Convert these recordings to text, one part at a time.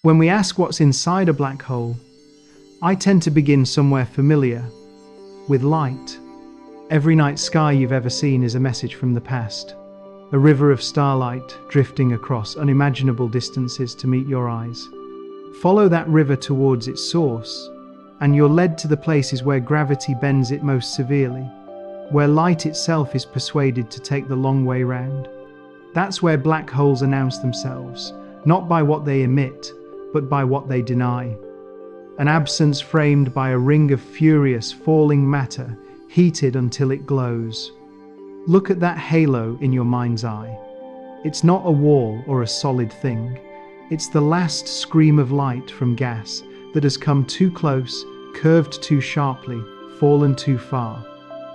When we ask what's inside a black hole, I tend to begin somewhere familiar, with light. Every night sky you've ever seen is a message from the past, a river of starlight drifting across unimaginable distances to meet your eyes. Follow that river towards its source, and you're led to the places where gravity bends it most severely, where light itself is persuaded to take the long way round. That's where black holes announce themselves, not by what they emit, but by what they deny. An absence framed by a ring of furious, falling matter, heated until it glows. Look at that halo in your mind's eye. It's not a wall or a solid thing. It's the last scream of light from gas that has come too close, curved too sharply, fallen too far.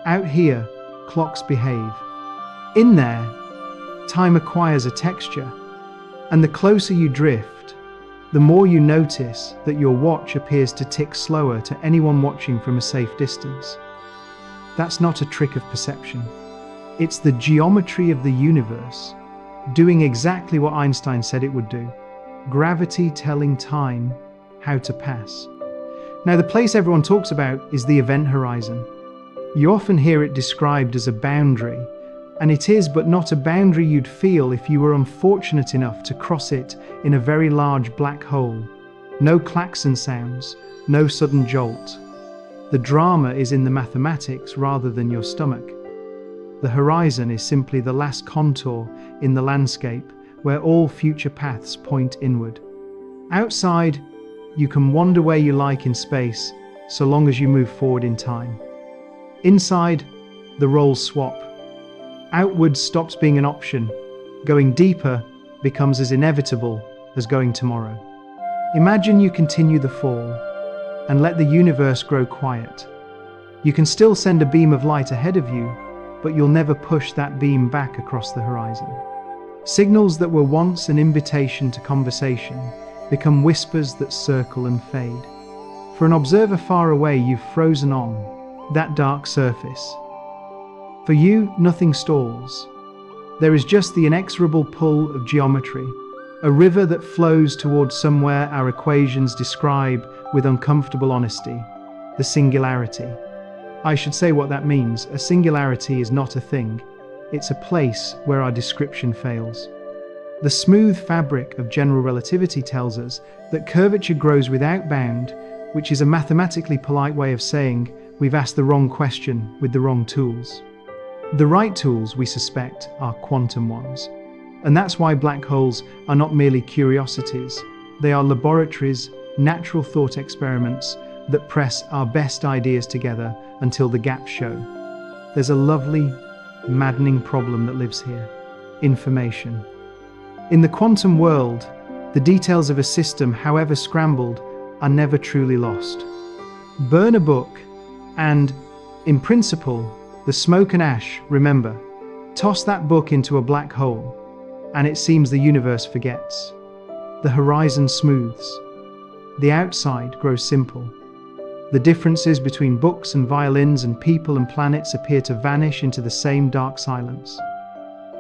Out here, clocks behave. In there, time acquires a texture. And the closer you drift, the more you notice that your watch appears to tick slower to anyone watching from a safe distance. That's not a trick of perception. It's the geometry of the universe, doing exactly what Einstein said it would do. Gravity telling time how to pass. Now, the place everyone talks about is the event horizon. You often hear it described as a boundary, and it is, but not a boundary you'd feel if you were unfortunate enough to cross it in a very large black hole. No klaxon sounds, no sudden jolt. The drama is in the mathematics rather than your stomach. The horizon is simply the last contour in the landscape where all future paths point inward. Outside, you can wander where you like in space, so long as you move forward in time. Inside, the roles swap. Outwards stops being an option. Going deeper becomes as inevitable as going tomorrow. Imagine you continue the fall and let the universe grow quiet. You can still send a beam of light ahead of you, but you'll never push that beam back across the horizon. Signals that were once an invitation to conversation become whispers that circle and fade. For an observer far away, you've frozen on that dark surface. For you, nothing stalls. There is just the inexorable pull of geometry, a river that flows towards somewhere our equations describe with uncomfortable honesty, the singularity. I should say what that means. A singularity is not a thing. It's a place where our description fails. The smooth fabric of general relativity tells us that curvature grows without bound, which is a mathematically polite way of saying we've asked the wrong question with the wrong tools. The right tools, we suspect, are quantum ones. And that's why black holes are not merely curiosities. They are laboratories, natural thought experiments that press our best ideas together until the gaps show. There's a lovely, maddening problem that lives here: information. In the quantum world, the details of a system, however scrambled, are never truly lost. Burn a book and, in principle, the smoke and ash, remember. Toss that book into a black hole, and it seems the universe forgets. The horizon smooths. The outside grows simple. The differences between books and violins and people and planets appear to vanish into the same dark silence.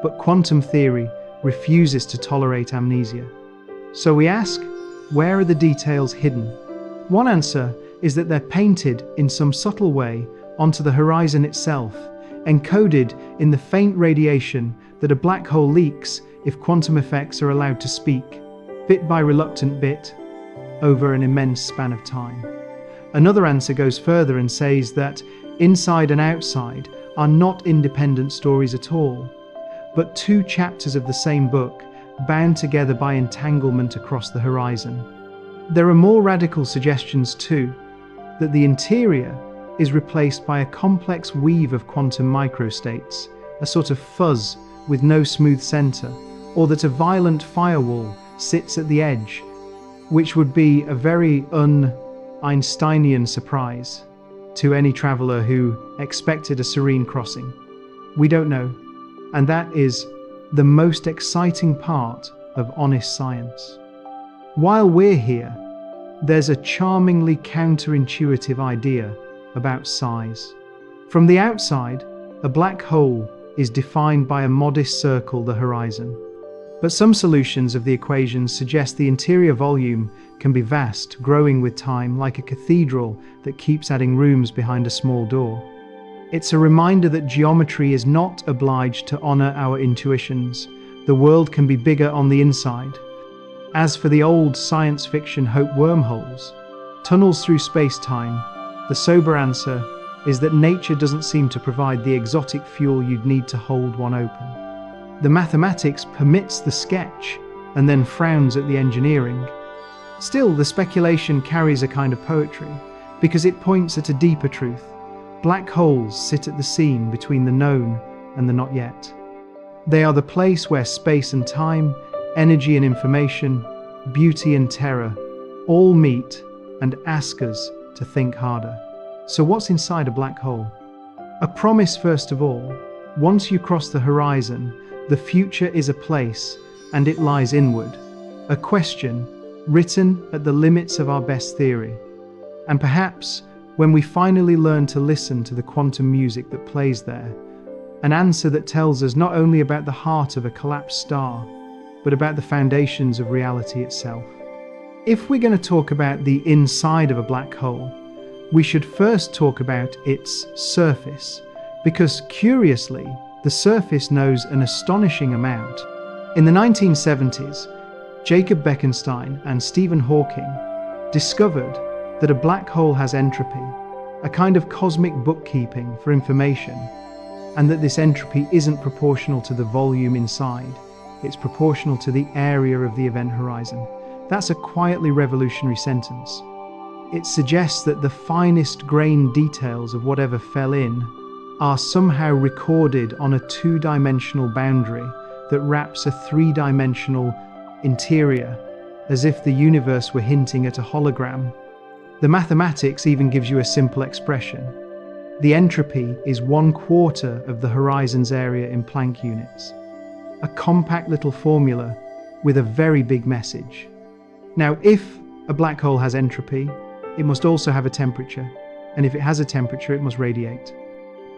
But quantum theory refuses to tolerate amnesia. So we ask, where are the details hidden? One answer is that they're painted in some subtle way onto the horizon itself, encoded in the faint radiation that a black hole leaks if quantum effects are allowed to speak, bit by reluctant bit, over an immense span of time. Another answer goes further and says that inside and outside are not independent stories at all, but two chapters of the same book, bound together by entanglement across the horizon. There are more radical suggestions too, that the interior is replaced by a complex weave of quantum microstates, a sort of fuzz with no smooth center, or that a violent firewall sits at the edge, which would be a very un-Einsteinian surprise to any traveler who expected a serene crossing. We don't know, and that is the most exciting part of honest science. While we're here, there's a charmingly counterintuitive idea about size. From the outside, a black hole is defined by a modest circle, the horizon. But some solutions of the equations suggest the interior volume can be vast, growing with time like a cathedral that keeps adding rooms behind a small door. It's a reminder that geometry is not obliged to honor our intuitions. The world can be bigger on the inside. As for the old science fiction hope wormholes, tunnels through space-time, the sober answer is that nature doesn't seem to provide the exotic fuel you'd need to hold one open. The mathematics permits the sketch and then frowns at the engineering. Still, the speculation carries a kind of poetry because it points at a deeper truth. Black holes sit at the seam between the known and the not yet. They are the place where space and time, energy and information, beauty and terror all meet and ask us to think harder. So what's inside a black hole? A promise, first of all. Once you cross the horizon, the future is a place, and it lies inward. A question, written at the limits of our best theory. And perhaps, when we finally learn to listen to the quantum music that plays there, an answer that tells us not only about the heart of a collapsed star, but about the foundations of reality itself. If we're going to talk about the inside of a black hole, we should first talk about its surface, because curiously, the surface knows an astonishing amount. In the 1970s, Jacob Bekenstein and Stephen Hawking discovered that a black hole has entropy, a kind of cosmic bookkeeping for information, and that this entropy isn't proportional to the volume inside, it's proportional to the area of the event horizon. That's a quietly revolutionary sentence. It suggests that the finest grained details of whatever fell in are somehow recorded on a two-dimensional boundary that wraps a three-dimensional interior, as if the universe were hinting at a hologram. The mathematics even gives you a simple expression. The entropy is 1/4 of the horizon's area in Planck units. A compact little formula with a very big message. Now, if a black hole has entropy, it must also have a temperature, and if it has a temperature, it must radiate.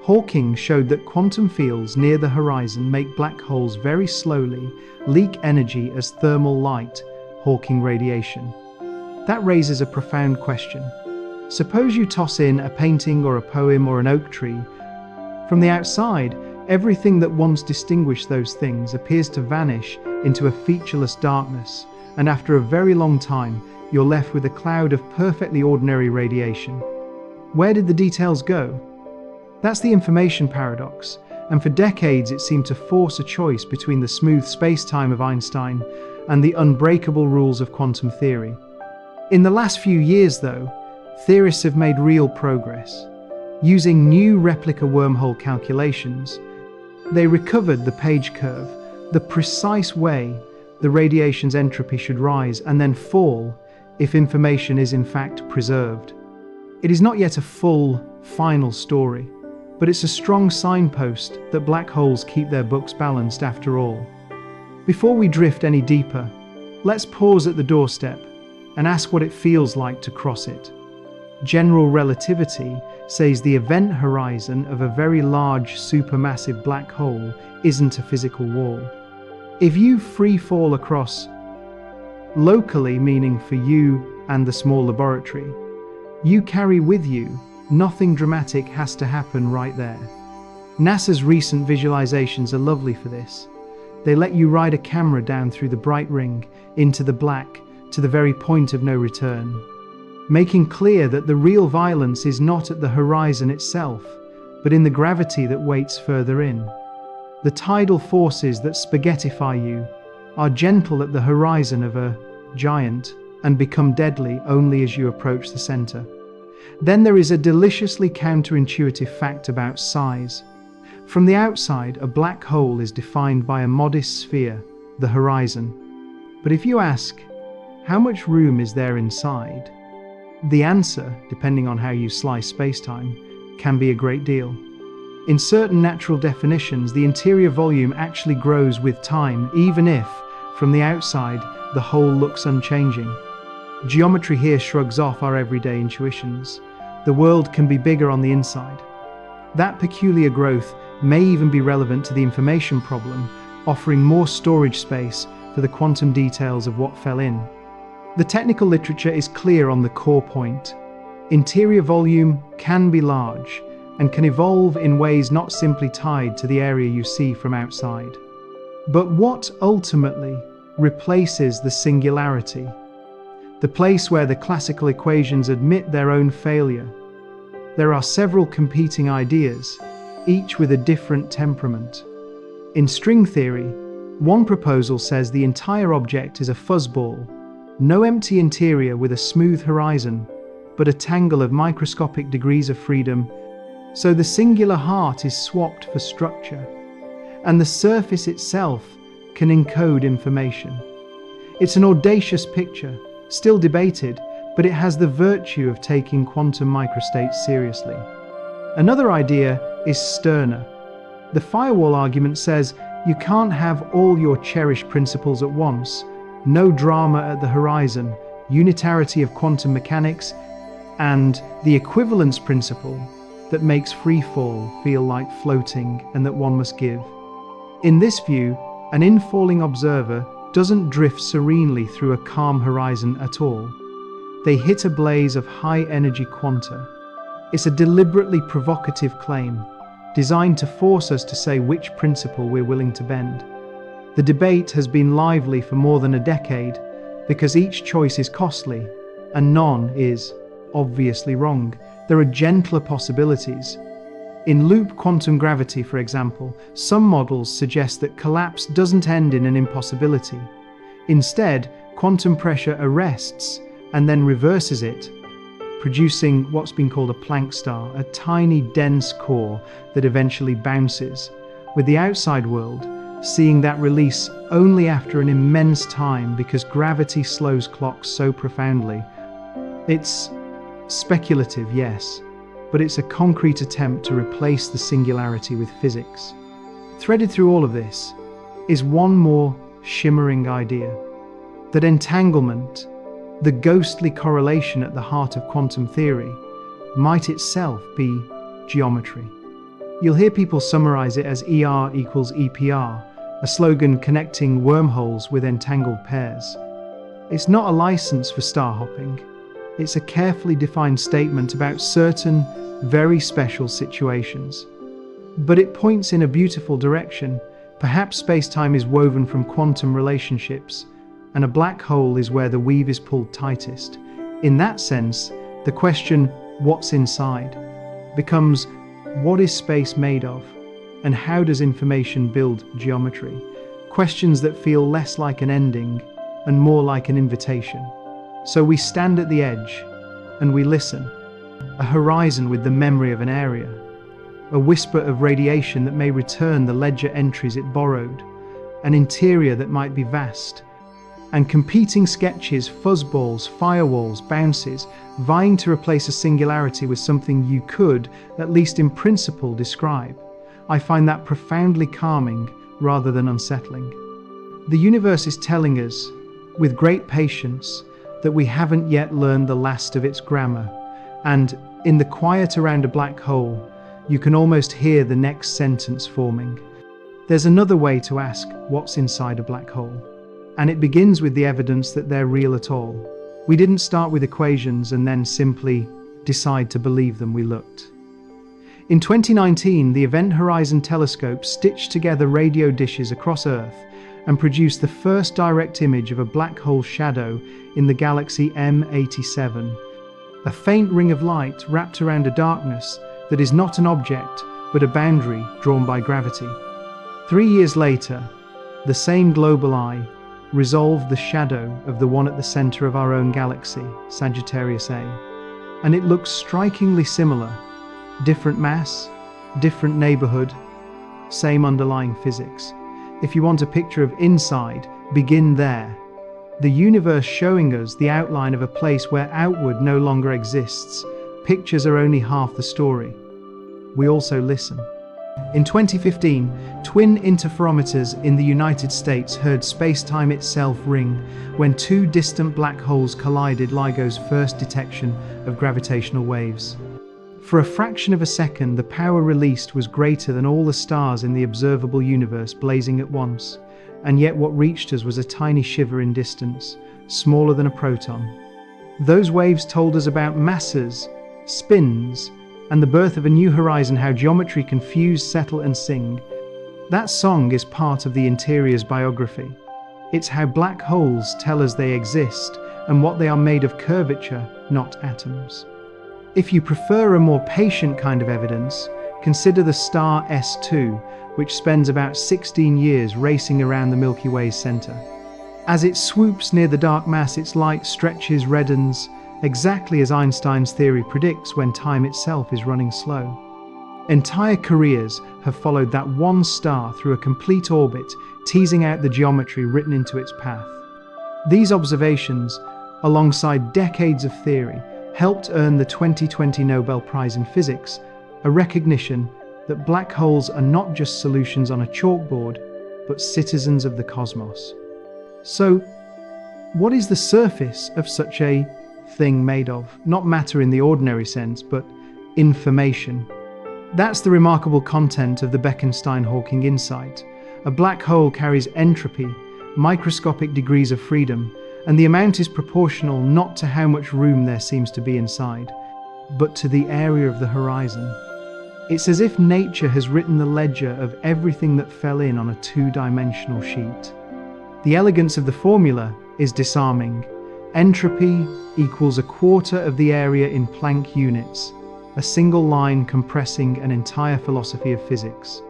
Hawking showed that quantum fields near the horizon make black holes very slowly leak energy as thermal light, Hawking radiation. That raises a profound question. Suppose you toss in a painting or a poem or an oak tree. From the outside, everything that once distinguished those things appears to vanish into a featureless darkness, and after a very long time, you're left with a cloud of perfectly ordinary radiation. Where did the details go? That's the information paradox, and for decades it seemed to force a choice between the smooth space-time of Einstein and the unbreakable rules of quantum theory. In the last few years, though, theorists have made real progress. Using new replica wormhole calculations, they recovered the page curve, the precise way the radiation's entropy should rise and then fall if information is in fact preserved. It is not yet a full, final story, but it's a strong signpost that black holes keep their books balanced after all. Before we drift any deeper, let's pause at the doorstep and ask what it feels like to cross it. General relativity says the event horizon of a very large supermassive black hole isn't a physical wall. If you free fall across, locally meaning for you and the small laboratory, you carry with you nothing dramatic has to happen right there. NASA's recent visualizations are lovely for this. They let you ride a camera down through the bright ring, into the black, to the very point of no return, making clear that the real violence is not at the horizon itself, but in the gravity that waits further in. The tidal forces that spaghettify you are gentle at the horizon of a giant and become deadly only as you approach the center. Then there is a deliciously counterintuitive fact about size. From the outside, a black hole is defined by a modest sphere, the horizon. But if you ask, how much room is there inside? The answer, depending on how you slice space-time, can be a great deal. In certain natural definitions, the interior volume actually grows with time, even if, from the outside, the whole looks unchanging. Geometry here shrugs off our everyday intuitions. The world can be bigger on the inside. That peculiar growth may even be relevant to the information problem, offering more storage space for the quantum details of what fell in. The technical literature is clear on the core point. Interior volume can be large and can evolve in ways not simply tied to the area you see from outside. But what ultimately replaces the singularity? The place where the classical equations admit their own failure. There are several competing ideas, each with a different temperament. In string theory, one proposal says the entire object is a fuzzball, no empty interior with a smooth horizon, but a tangle of microscopic degrees of freedom, so the singular heart is swapped for structure, and the surface itself can encode information. It's an audacious picture, still debated, but it has the virtue of taking quantum microstates seriously. Another idea is sterner. The firewall argument says you can't have all your cherished principles at once, no drama at the horizon, unitarity of quantum mechanics, and the equivalence principle that makes free fall feel like floating and that one must give. In this view, an infalling observer doesn't drift serenely through a calm horizon at all. They hit a blaze of high-energy quanta. It's a deliberately provocative claim, designed to force us to say which principle we're willing to bend. The debate has been lively for more than a decade because each choice is costly and none is obviously wrong. There are gentler possibilities. In loop quantum gravity, for example, some models suggest that collapse doesn't end in an impossibility. Instead, quantum pressure arrests and then reverses it, producing what's been called a Planck star, a tiny, dense core that eventually bounces, with the outside world seeing that release only after an immense time because gravity slows clocks so profoundly. It's speculative, yes, but it's a concrete attempt to replace the singularity with physics. Threaded through all of this is one more shimmering idea, that entanglement, the ghostly correlation at the heart of quantum theory, might itself be geometry. You'll hear people summarize it as ER equals EPR, a slogan connecting wormholes with entangled pairs. It's not a license for star hopping. It's a carefully defined statement about certain, very special situations. But it points in a beautiful direction. Perhaps space-time is woven from quantum relationships, and a black hole is where the weave is pulled tightest. In that sense, the question, what's inside, becomes, what is space made of? And how does information build geometry? Questions that feel less like an ending and more like an invitation. So we stand at the edge and we listen. A horizon with the memory of an area. A whisper of radiation that may return the ledger entries it borrowed. An interior that might be vast. And competing sketches, fuzzballs, firewalls, bounces, vying to replace a singularity with something you could, at least in principle, describe. I find that profoundly calming rather than unsettling. The universe is telling us, with great patience, that we haven't yet learned the last of its grammar, and in the quiet around a black hole, you can almost hear the next sentence forming. There's another way to ask what's inside a black hole, and it begins with the evidence that they're real at all. We didn't start with equations and then simply decide to believe them. We looked. In 2019, the Event Horizon Telescope stitched together radio dishes across Earth and produced the first direct image of a black hole shadow in the galaxy M87, a faint ring of light wrapped around a darkness that is not an object, but a boundary drawn by gravity. 3 years later, the same global eye resolved the shadow of the one at the center of our own galaxy, Sagittarius A, and it looks strikingly similar. Different mass, different neighborhood, same underlying physics. If you want a picture of inside, begin there. The universe showing us the outline of a place where outward no longer exists. Pictures are only half the story. We also listen. In 2015, twin interferometers in the United States heard space-time itself ring when two distant black holes collided, LIGO's first detection of gravitational waves. For a fraction of a second, the power released was greater than all the stars in the observable universe blazing at once, and yet what reached us was a tiny shiver in distance, smaller than a proton. Those waves told us about masses, spins, and the birth of a new horizon, how geometry can fuse, settle, and sing. That song is part of the interior's biography. It's how black holes tell us they exist and what they are made of: curvature, not atoms. If you prefer a more patient kind of evidence, consider the star S2, which spends about 16 years racing around the Milky Way's center. As it swoops near the dark mass, its light stretches, reddens, exactly as Einstein's theory predicts when time itself is running slow. Entire careers have followed that one star through a complete orbit, teasing out the geometry written into its path. These observations, alongside decades of theory, helped earn the 2020 Nobel Prize in Physics, a recognition that black holes are not just solutions on a chalkboard, but citizens of the cosmos. So, what is the surface of such a thing made of? Not matter in the ordinary sense, but information. That's the remarkable content of the Bekenstein-Hawking insight. A black hole carries entropy, microscopic degrees of freedom, and the amount is proportional not to how much room there seems to be inside, but to the area of the horizon. It's as if nature has written the ledger of everything that fell in on a two-dimensional sheet. The elegance of the formula is disarming. Entropy equals a quarter of the area in Planck units, a single line compressing an entire philosophy of physics.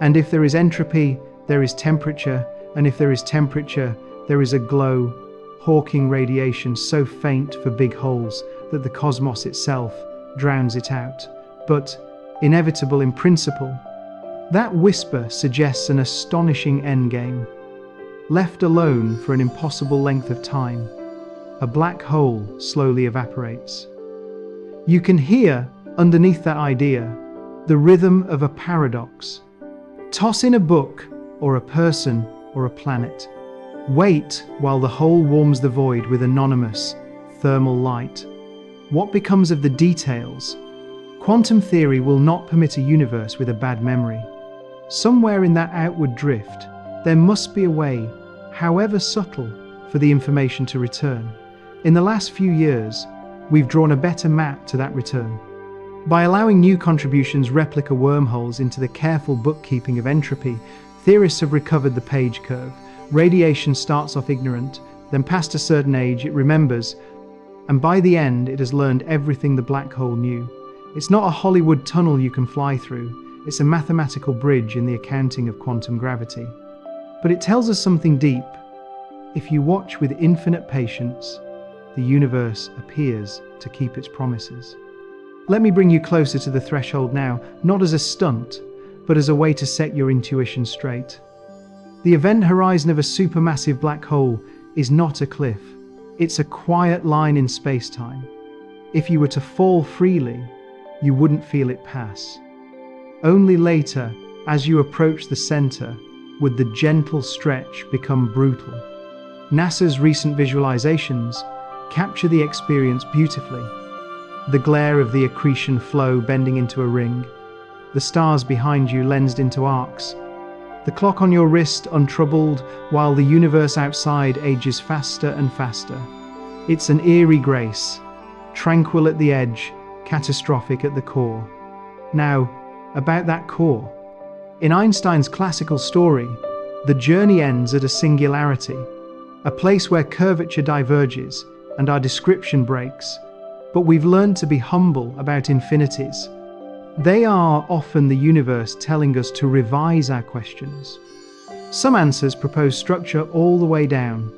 And if there is entropy, there is temperature, and if there is temperature, there is a glow, Hawking radiation so faint for big holes that the cosmos itself drowns it out, but inevitable in principle. That whisper suggests an astonishing endgame. Left alone for an impossible length of time, a black hole slowly evaporates. You can hear, underneath that idea, the rhythm of a paradox. Toss in a book, or a person, or a planet. Wait while the whole warms the void with anonymous, thermal light. What becomes of the details? Quantum theory will not permit a universe with a bad memory. Somewhere in that outward drift, there must be a way, however subtle, for the information to return. In the last few years, we've drawn a better map to that return. By allowing new contributions, replica wormholes into the careful bookkeeping of entropy, theorists have recovered the page curve. Radiation starts off ignorant, then past a certain age it remembers, and by the end it has learned everything the black hole knew. It's not a Hollywood tunnel you can fly through, it's a mathematical bridge in the accounting of quantum gravity. But it tells us something deep. If you watch with infinite patience, the universe appears to keep its promises. Let me bring you closer to the threshold now, not as a stunt, but as a way to set your intuition straight. The event horizon of a supermassive black hole is not a cliff. It's a quiet line in space-time. If you were to fall freely, you wouldn't feel it pass. Only later, as you approach the center, would the gentle stretch become brutal. NASA's recent visualizations capture the experience beautifully. The glare of the accretion flow bending into a ring, the stars behind you lensed into arcs, the clock on your wrist untroubled while the universe outside ages faster and faster. It's an eerie grace, tranquil at the edge, catastrophic at the core. Now, about that core. In Einstein's classical story, the journey ends at a singularity, a place where curvature diverges and our description breaks. But we've learned to be humble about infinities. They are often the universe telling us to revise our questions. Some answers propose structure all the way down.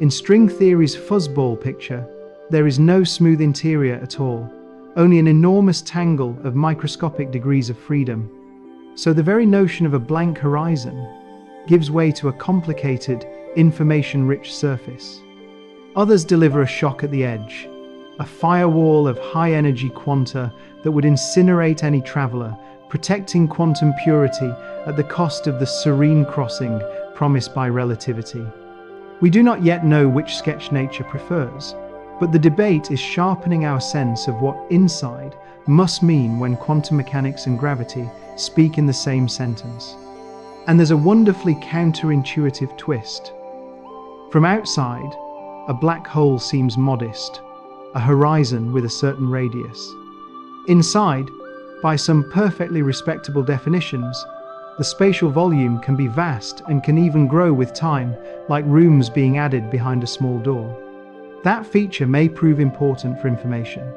In string theory's fuzzball picture, there is no smooth interior at all, only an enormous tangle of microscopic degrees of freedom. So the very notion of a blank horizon gives way to a complicated, information-rich surface. Others deliver a shock at the edge, a firewall of high-energy quanta that would incinerate any traveler, protecting quantum purity at the cost of the serene crossing promised by relativity. We do not yet know which sketch nature prefers, but the debate is sharpening our sense of what inside must mean when quantum mechanics and gravity speak in the same sentence. And there's a wonderfully counterintuitive twist. From outside, a black hole seems modest, a horizon with a certain radius. Inside, by some perfectly respectable definitions, the spatial volume can be vast and can even grow with time, like rooms being added behind a small door. That feature may prove important for information.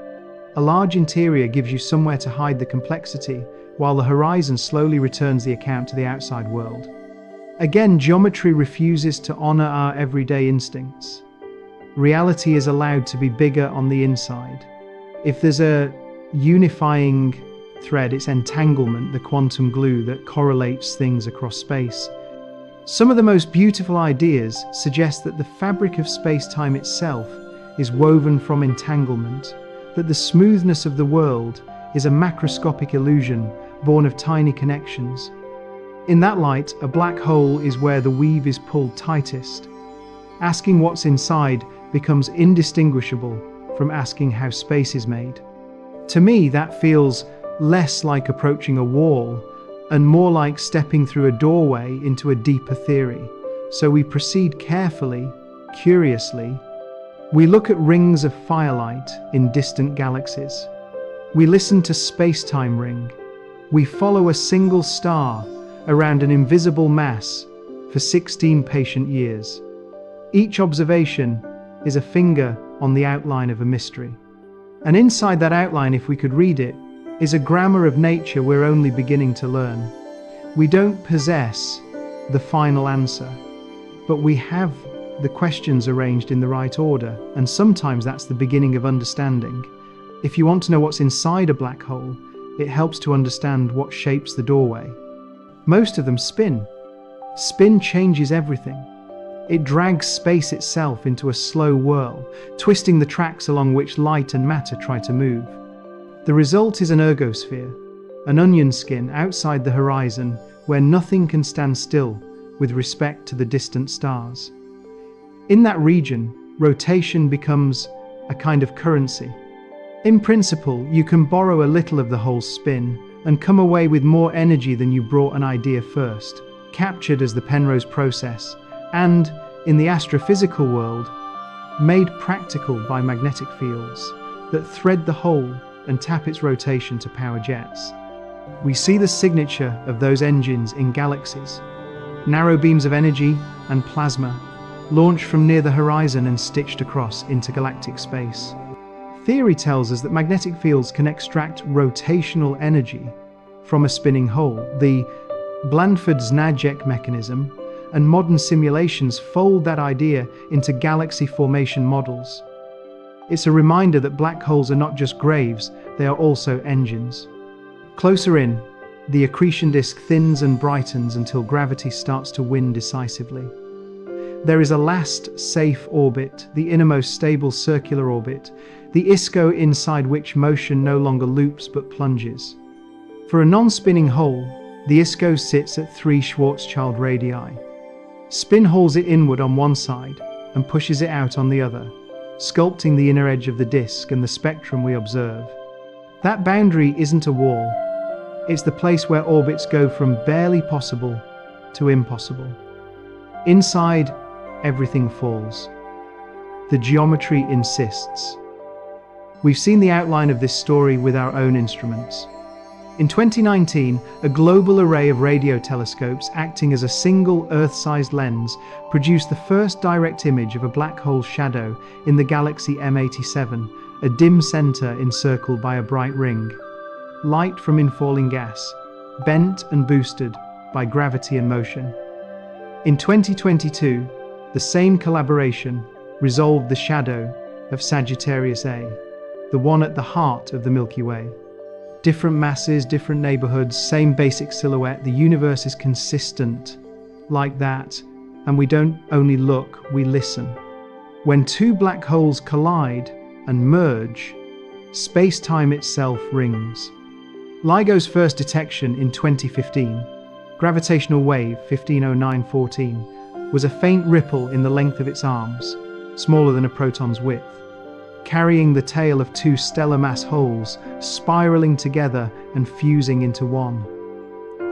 A large interior gives you somewhere to hide the complexity, while the horizon slowly returns the account to the outside world. Again, geometry refuses to honor our everyday instincts. Reality is allowed to be bigger on the inside. If there's a unifying thread, it's entanglement, the quantum glue that correlates things across space. Some of the most beautiful ideas suggest that the fabric of space-time itself is woven from entanglement, that the smoothness of the world is a macroscopic illusion born of tiny connections. In that light, a black hole is where the weave is pulled tightest. Asking what's inside becomes indistinguishable from asking how space is made. To me, that feels less like approaching a wall and more like stepping through a doorway into a deeper theory. So we proceed carefully, curiously. We look at rings of firelight in distant galaxies. We listen to space-time ring. We follow a single star around an invisible mass for 16 patient years. Each observation is a finger on the outline of a mystery. And inside that outline, if we could read it, is a grammar of nature we're only beginning to learn. We don't possess the final answer, but we have the questions arranged in the right order, and sometimes that's the beginning of understanding. If you want to know what's inside a black hole, it helps to understand what shapes the doorway. Most of them spin. Spin changes everything. It drags space itself into a slow whirl, twisting the tracks along which light and matter try to move. The result is an ergosphere, an onion skin outside the horizon where nothing can stand still with respect to the distant stars. In that region, rotation becomes a kind of currency. In principle, you can borrow a little of the whole spin and come away with more energy than you brought an idea first, captured as the Penrose process, and, in the astrophysical world, made practical by magnetic fields that thread the hole and tap its rotation to power jets. We see the signature of those engines in galaxies, narrow beams of energy and plasma, launched from near the horizon and stitched across intergalactic space. Theory tells us that magnetic fields can extract rotational energy from a spinning hole. The Blandford-Znajek mechanism and modern simulations fold that idea into galaxy formation models. It's a reminder that black holes are not just graves, they are also engines. Closer in, the accretion disk thins and brightens until gravity starts to win decisively. There is a last safe orbit, the innermost stable circular orbit, the ISCO inside which motion no longer loops but plunges. For a non-spinning hole, the ISCO sits at 3 Schwarzschild radii. Spin hauls it inward on one side and pushes it out on the other, sculpting the inner edge of the disk and the spectrum we observe. That boundary isn't a wall. It's the place where orbits go from barely possible to impossible. Inside, everything falls. The geometry insists. We've seen the outline of this story with our own instruments. In 2019, a global array of radio telescopes acting as a single Earth-sized lens produced the first direct image of a black hole shadow in the galaxy M87, a dim center encircled by a bright ring. Light from infalling gas, bent and boosted by gravity and motion. In 2022, the same collaboration resolved the shadow of Sagittarius A, the one at the heart of the Milky Way. Different masses, different neighborhoods, same basic silhouette. The universe is consistent like that, and we don't only look, we listen. When two black holes collide and merge, space-time itself rings. LIGO's first detection in 2015, gravitational wave 150914, was a faint ripple in the length of its arms, smaller than a proton's width. carrying the tail of two stellar mass holes, spiraling together and fusing into one.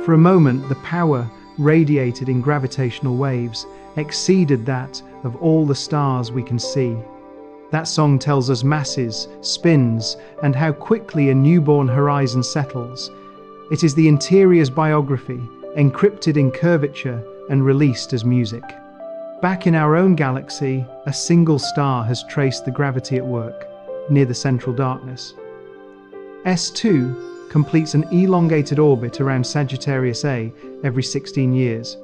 For a moment, the power radiated in gravitational waves exceeded that of all the stars we can see. That song tells us masses, spins, and how quickly a newborn horizon settles. It is the interior's biography, encrypted in curvature and released as music. Back in our own galaxy, a single star has traced the gravity at work, near the central darkness. S2 completes an elongated orbit around Sagittarius A every 16 years.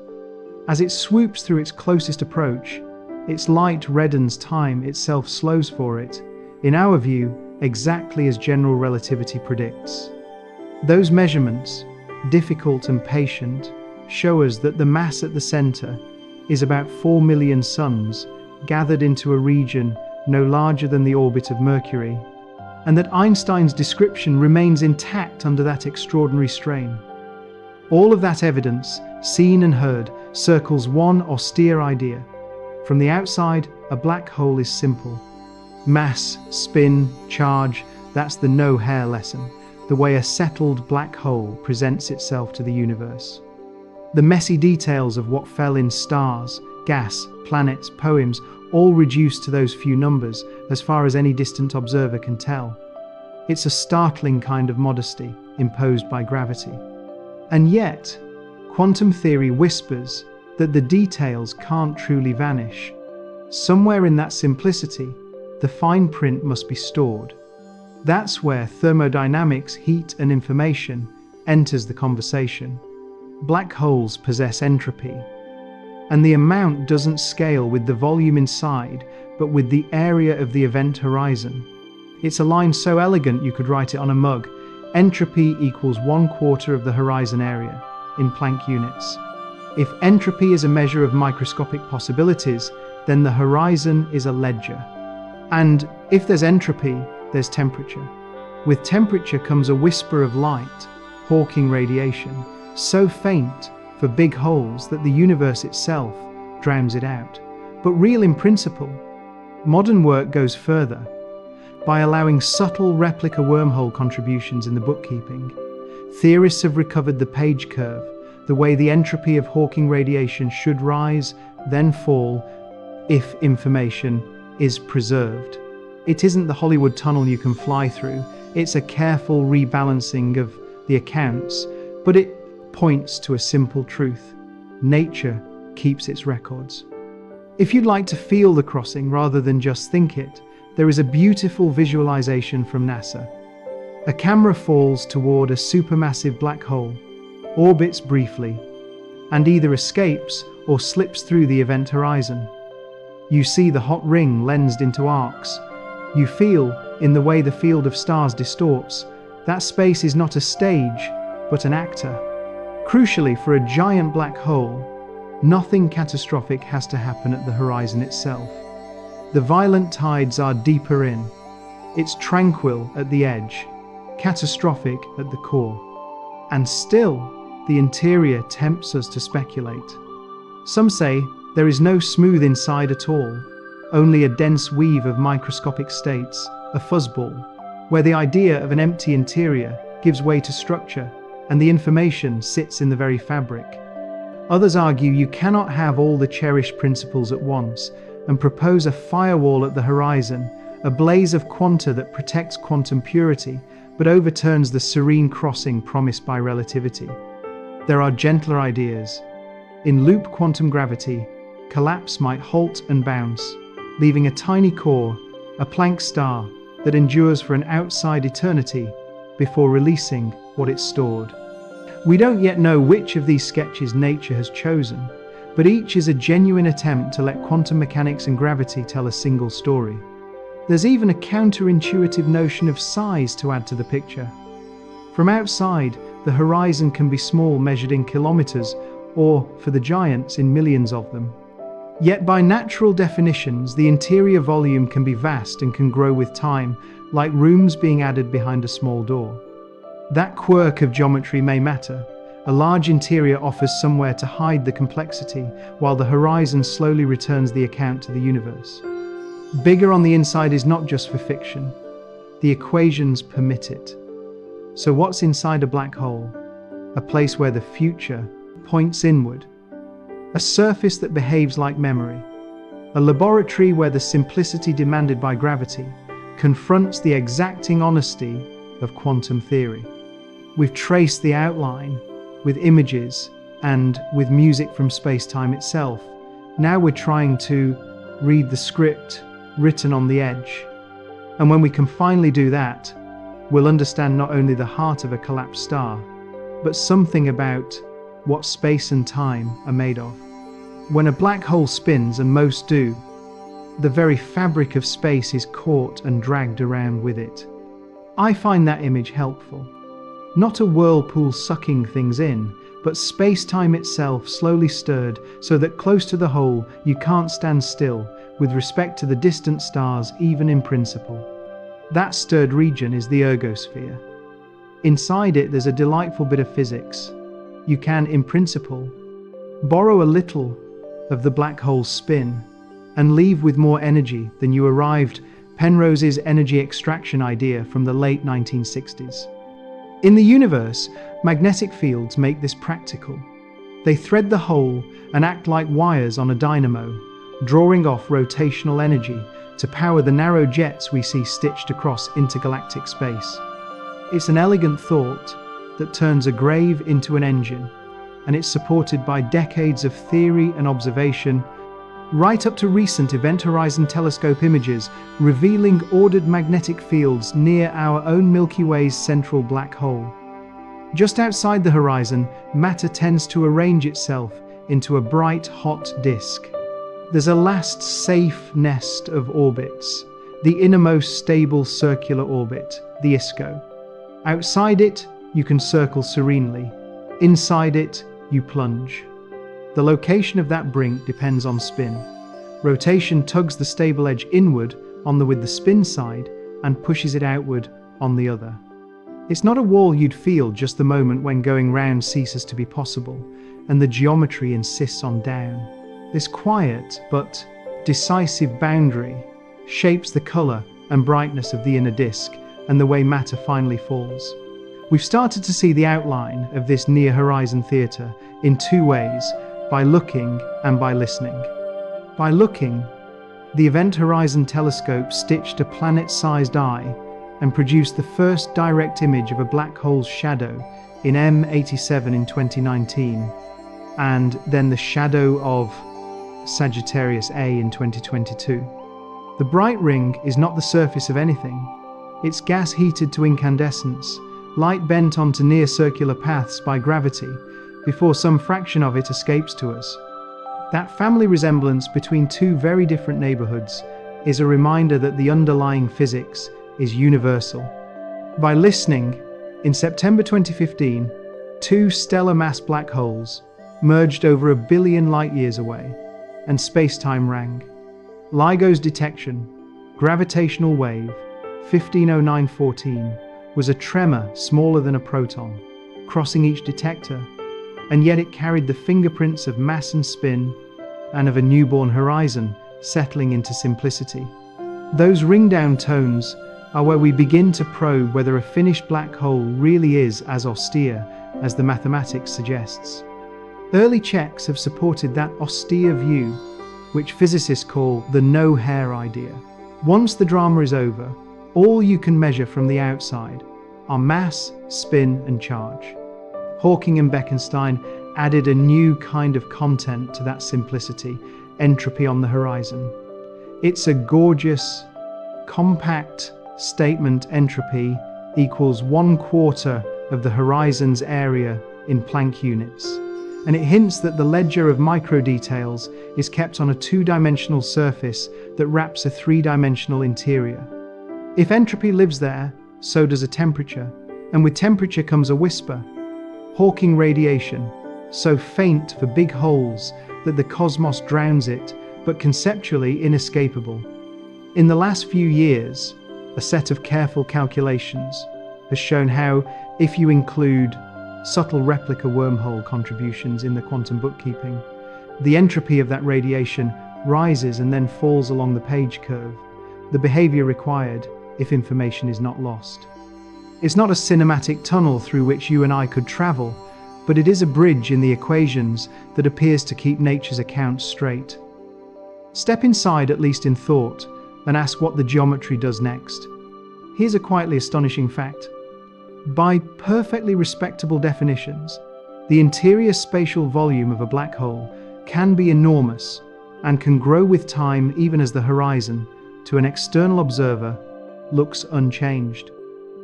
As it swoops through its closest approach, its light reddens, time itself slows for it, in our view, exactly as general relativity predicts. Those measurements, difficult and patient, show us that the mass at the center is about 4 million suns gathered into a region no larger than the orbit of Mercury, and that Einstein's description remains intact under that extraordinary strain. All of that evidence, seen and heard, circles one austere idea. From the outside, a black hole is simple. Mass, spin, charge, that's the no-hair lesson, the way a settled black hole presents itself to the universe. The messy details of what fell in stars, gas, planets, poems, all reduced to those few numbers, as far as any distant observer can tell. It's a startling kind of modesty imposed by gravity. And yet, quantum theory whispers that the details can't truly vanish. Somewhere in that simplicity, the fine print must be stored. That's where thermodynamics, heat, and information enters the conversation. Black holes possess entropy, and the amount doesn't scale with the volume inside, but with the area of the event horizon. It's a line so elegant you could write it on a mug. Entropy equals 1/4 of the horizon area, in Planck units. If entropy is a measure of microscopic possibilities, then the horizon is a ledger. And if there's entropy, there's temperature. With temperature comes a whisper of light, Hawking radiation, so faint for big holes that the universe itself drowns it out. But real in principle. Modern work goes further. By allowing subtle replica wormhole contributions in the bookkeeping, theorists have recovered the page curve, the way the entropy of Hawking radiation should rise, then fall, if information is preserved. It isn't the Hollywood tunnel you can fly through, it's a careful rebalancing of the accounts, but it points to a simple truth. Nature keeps its records. If you'd like to feel the crossing rather than just think it, there is a beautiful visualization from NASA. A camera falls toward a supermassive black hole, orbits briefly, and either escapes or slips through the event horizon. You see the hot ring lensed into arcs. You feel, in the way the field of stars distorts, that space is not a stage, but an actor. Crucially, for a giant black hole, nothing catastrophic has to happen at the horizon itself. The violent tides are deeper in. It's tranquil at the edge, catastrophic at the core. And still, the interior tempts us to speculate. Some say there is no smooth inside at all, only a dense weave of microscopic states, a fuzzball, where the idea of an empty interior gives way to structure, and the information sits in the very fabric. Others argue you cannot have all the cherished principles at once, and propose a firewall at the horizon, a blaze of quanta that protects quantum purity, but overturns the serene crossing promised by relativity. There are gentler ideas. In loop quantum gravity, collapse might halt and bounce, leaving a tiny core, a Planck star, that endures for an outside eternity before releasing what it stored. We don't yet know which of these sketches nature has chosen, but each is a genuine attempt to let quantum mechanics and gravity tell a single story. There's even a counterintuitive notion of size to add to the picture. From outside, the horizon can be small, measured in kilometers, or, for the giants, in millions of them. Yet by natural definitions, the interior volume can be vast and can grow with time, like rooms being added behind a small door. That quirk of geometry may matter. A large interior offers somewhere to hide the complexity, while the horizon slowly returns the account to the universe. Bigger on the inside is not just for fiction. The equations permit it. So what's inside a black hole? A place where the future points inward. A surface that behaves like memory. A laboratory where the simplicity demanded by gravity confronts the exacting honesty of quantum theory. We've traced the outline with images and with music from space-time itself. Now we're trying to read the script written on the edge. And when we can finally do that, we'll understand not only the heart of a collapsed star, but something about what space and time are made of. When a black hole spins, and most do, the very fabric of space is caught and dragged around with it. I find that image helpful. Not a whirlpool sucking things in, but space-time itself slowly stirred so that close to the hole you can't stand still with respect to the distant stars, even in principle. That stirred region is the ergosphere. Inside it there's a delightful bit of physics. You can, in principle, borrow a little of the black hole's spin and leave with more energy than you arrived. Penrose's energy extraction idea from the late 1960s. In the universe, magnetic fields make this practical. They thread the hole and act like wires on a dynamo, drawing off rotational energy to power the narrow jets we see stitched across intergalactic space. It's an elegant thought that turns a grave into an engine, and it's supported by decades of theory and observation, right up to recent Event Horizon Telescope images revealing ordered magnetic fields near our own Milky Way's central black hole. Just outside the horizon, matter tends to arrange itself into a bright, hot disk. There's a last safe nest of orbits, the innermost stable circular orbit, the ISCO. Outside it, you can circle serenely. Inside it, you plunge. The location of that brink depends on spin. Rotation tugs the stable edge inward with the spin side and pushes it outward on the other. It's not a wall you'd feel just the moment when going round ceases to be possible and the geometry insists on down. This quiet but decisive boundary shapes the color and brightness of the inner disk and the way matter finally falls. We've started to see the outline of this near-horizon theater in two ways, by looking and by listening. By looking, the Event Horizon Telescope stitched a planet-sized eye and produced the first direct image of a black hole's shadow in M87 in 2019, and then the shadow of Sagittarius A in 2022. The bright ring is not the surface of anything. It's gas heated to incandescence, light bent onto near-circular paths by gravity, before some fraction of it escapes to us. That family resemblance between two very different neighborhoods is a reminder that the underlying physics is universal. By listening, in September 2015, two stellar mass black holes merged over 1 billion light-years away, and space-time rang. LIGO's detection, gravitational wave 150914, was a tremor smaller than a proton, crossing each detector, and yet it carried the fingerprints of mass and spin, and of a newborn horizon settling into simplicity. Those ring-down tones are where we begin to probe whether a finished black hole really is as austere as the mathematics suggests. Early checks have supported that austere view, which physicists call the no-hair idea. Once the drama is over, all you can measure from the outside are mass, spin, and charge. Hawking and Bekenstein added a new kind of content to that simplicity, entropy on the horizon. It's a gorgeous, compact statement. Entropy equals 1/4 of the horizon's area in Planck units, and it hints that the ledger of micro-details is kept on a two-dimensional surface that wraps a three-dimensional interior. If entropy lives there, so does a temperature, and with temperature comes a whisper. Hawking radiation, so faint for big holes that the cosmos drowns it, but conceptually inescapable. In the last few years, a set of careful calculations has shown how, if you include subtle replica wormhole contributions in the quantum bookkeeping, the entropy of that radiation rises and then falls along the page curve, the behavior required if information is not lost. It's not a cinematic tunnel through which you and I could travel, but it is a bridge in the equations that appears to keep nature's accounts straight. Step inside, at least in thought, and ask what the geometry does next. Here's a quietly astonishing fact. By perfectly respectable definitions, the interior spatial volume of a black hole can be enormous and can grow with time even as the horizon, to an external observer, looks unchanged.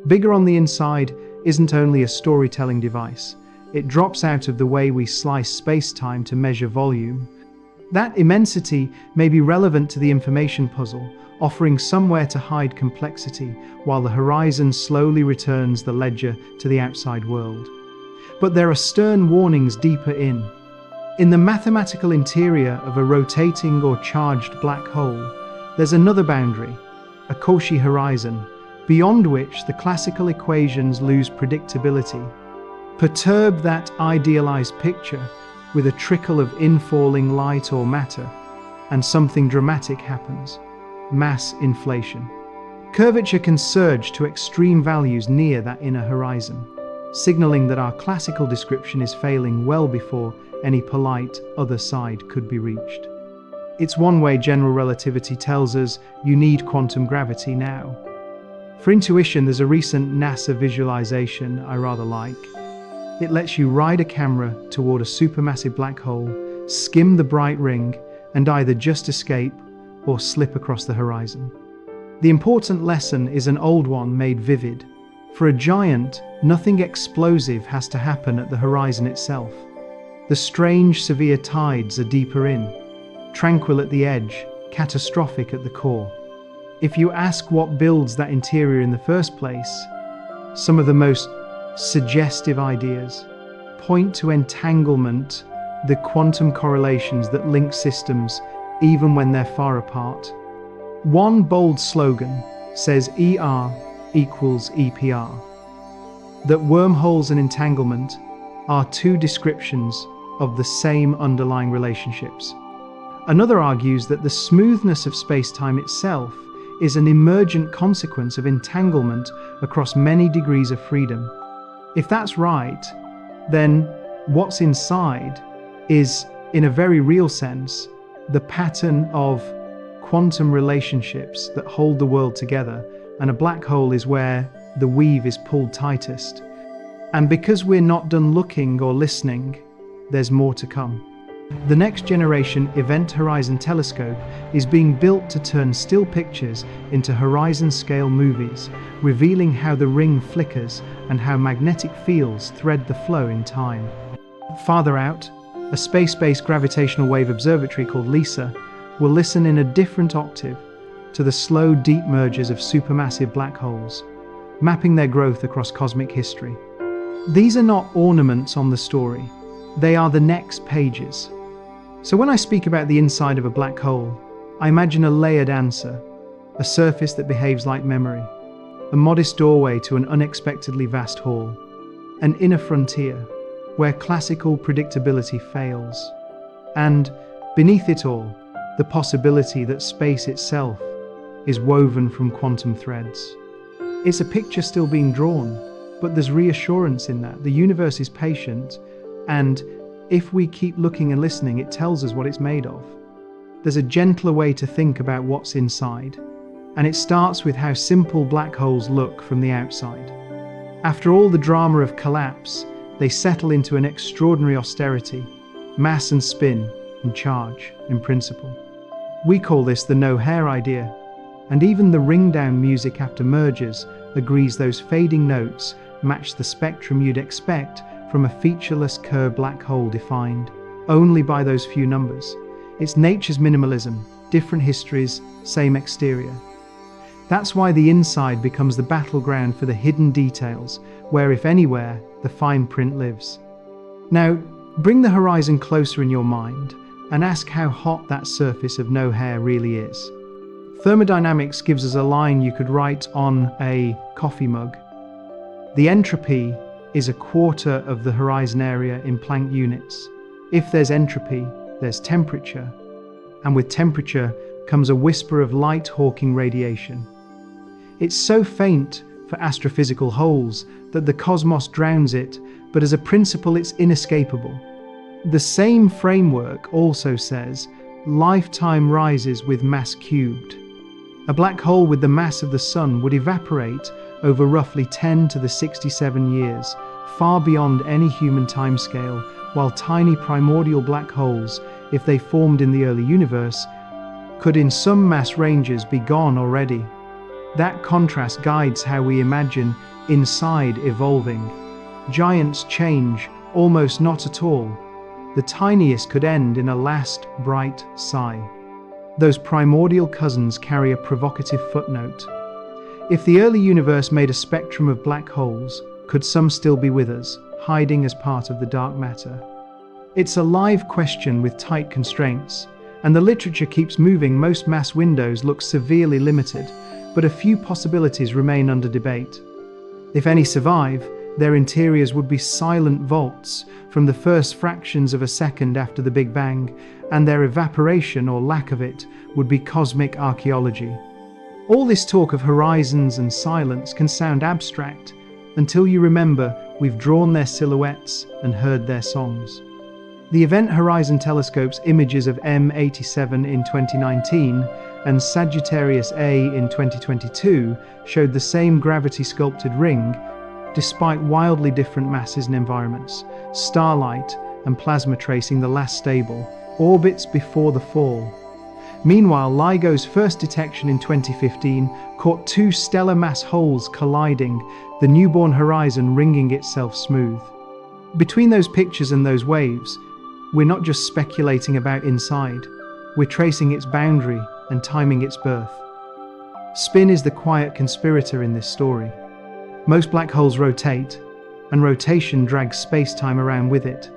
Bigger on the inside isn't only a storytelling device, it drops out of the way we slice space-time to measure volume. That immensity may be relevant to the information puzzle, offering somewhere to hide complexity, while the horizon slowly returns the ledger to the outside world. But there are stern warnings deeper in. In the mathematical interior of a rotating or charged black hole, there's another boundary, a Cauchy horizon, beyond which the classical equations lose predictability. Perturb that idealized picture with a trickle of infalling light or matter, and something dramatic happens: mass inflation. Curvature can surge to extreme values near that inner horizon, signaling that our classical description is failing well before any polite other side could be reached. It's one way general relativity tells us you need quantum gravity now. For intuition, there's a recent NASA visualization I rather like. It lets you ride a camera toward a supermassive black hole, skim the bright ring, and either just escape or slip across the horizon. The important lesson is an old one made vivid. For a giant, nothing explosive has to happen at the horizon itself. The strange, severe tides are deeper in, tranquil at the edge, catastrophic at the core. If you ask what builds that interior in the first place, some of the most suggestive ideas point to entanglement, the quantum correlations that link systems even when they're far apart. One bold slogan says ER equals EPR, that wormholes and entanglement are two descriptions of the same underlying relationships. Another argues that the smoothness of space-time itself is an emergent consequence of entanglement across many degrees of freedom. If that's right, then what's inside is, in a very real sense, the pattern of quantum relationships that hold the world together, and a black hole is where the weave is pulled tightest. And because we're not done looking or listening, there's more to come. The next generation Event Horizon Telescope is being built to turn still pictures into horizon-scale movies, revealing how the ring flickers and how magnetic fields thread the flow in time. Farther out, a space-based gravitational wave observatory called LISA will listen in a different octave to the slow, deep mergers of supermassive black holes, mapping their growth across cosmic history. These are not ornaments on the story, they are the next pages. So when I speak about the inside of a black hole, I imagine a layered answer, a surface that behaves like memory, a modest doorway to an unexpectedly vast hall, an inner frontier where classical predictability fails, and beneath it all, the possibility that space itself is woven from quantum threads. It's a picture still being drawn, but there's reassurance in that. The universe is patient, and if we keep looking and listening, it tells us what it's made of. There's a gentler way to think about what's inside, and it starts with how simple black holes look from the outside. After all the drama of collapse, they settle into an extraordinary austerity, mass and spin and charge in principle. We call this the no-hair idea, and even the ring-down music after mergers agrees those fading notes match the spectrum you'd expect from a featureless curved black hole defined only by those few numbers. It's nature's minimalism, different histories, same exterior. That's why the inside becomes the battleground for the hidden details, where, if anywhere, the fine print lives. Now, bring the horizon closer in your mind and ask how hot that surface of no hair really is. Thermodynamics gives us a line you could write on a coffee mug. The entropy is a quarter of the horizon area in Planck units. If there's entropy, there's temperature, and with temperature comes a whisper of light-hawking radiation. It's so faint for astrophysical holes that the cosmos drowns it, but as a principle it's inescapable. The same framework also says lifetime rises with mass cubed. A black hole with the mass of the Sun would evaporate over roughly 10 to the 67 years, far beyond any human timescale, while tiny primordial black holes, if they formed in the early universe, could in some mass ranges be gone already. That contrast guides how we imagine inside evolving. Giants change almost not at all. The tiniest could end in a last bright sigh. Those primordial cousins carry a provocative footnote. If the early universe made a spectrum of black holes, could some still be with us, hiding as part of the dark matter? It's a live question with tight constraints, and the literature keeps moving. Most mass windows look severely limited, but a few possibilities remain under debate. If any survive, their interiors would be silent vaults from the first fractions of a second after the Big Bang, and their evaporation or lack of it would be cosmic archaeology. All this talk of horizons and silence can sound abstract until you remember we've drawn their silhouettes and heard their songs. The Event Horizon Telescope's images of M87 in 2019 and Sagittarius A in 2022 showed the same gravity-sculpted ring, despite wildly different masses and environments, starlight and plasma tracing the last stable, orbits before the fall. Meanwhile, LIGO's first detection in 2015 caught two stellar mass holes colliding, the newborn horizon ringing itself smooth. Between those pictures and those waves, we're not just speculating about inside, we're tracing its boundary and timing its birth. Spin is the quiet conspirator in this story. Most black holes rotate, and rotation drags space-time around with it.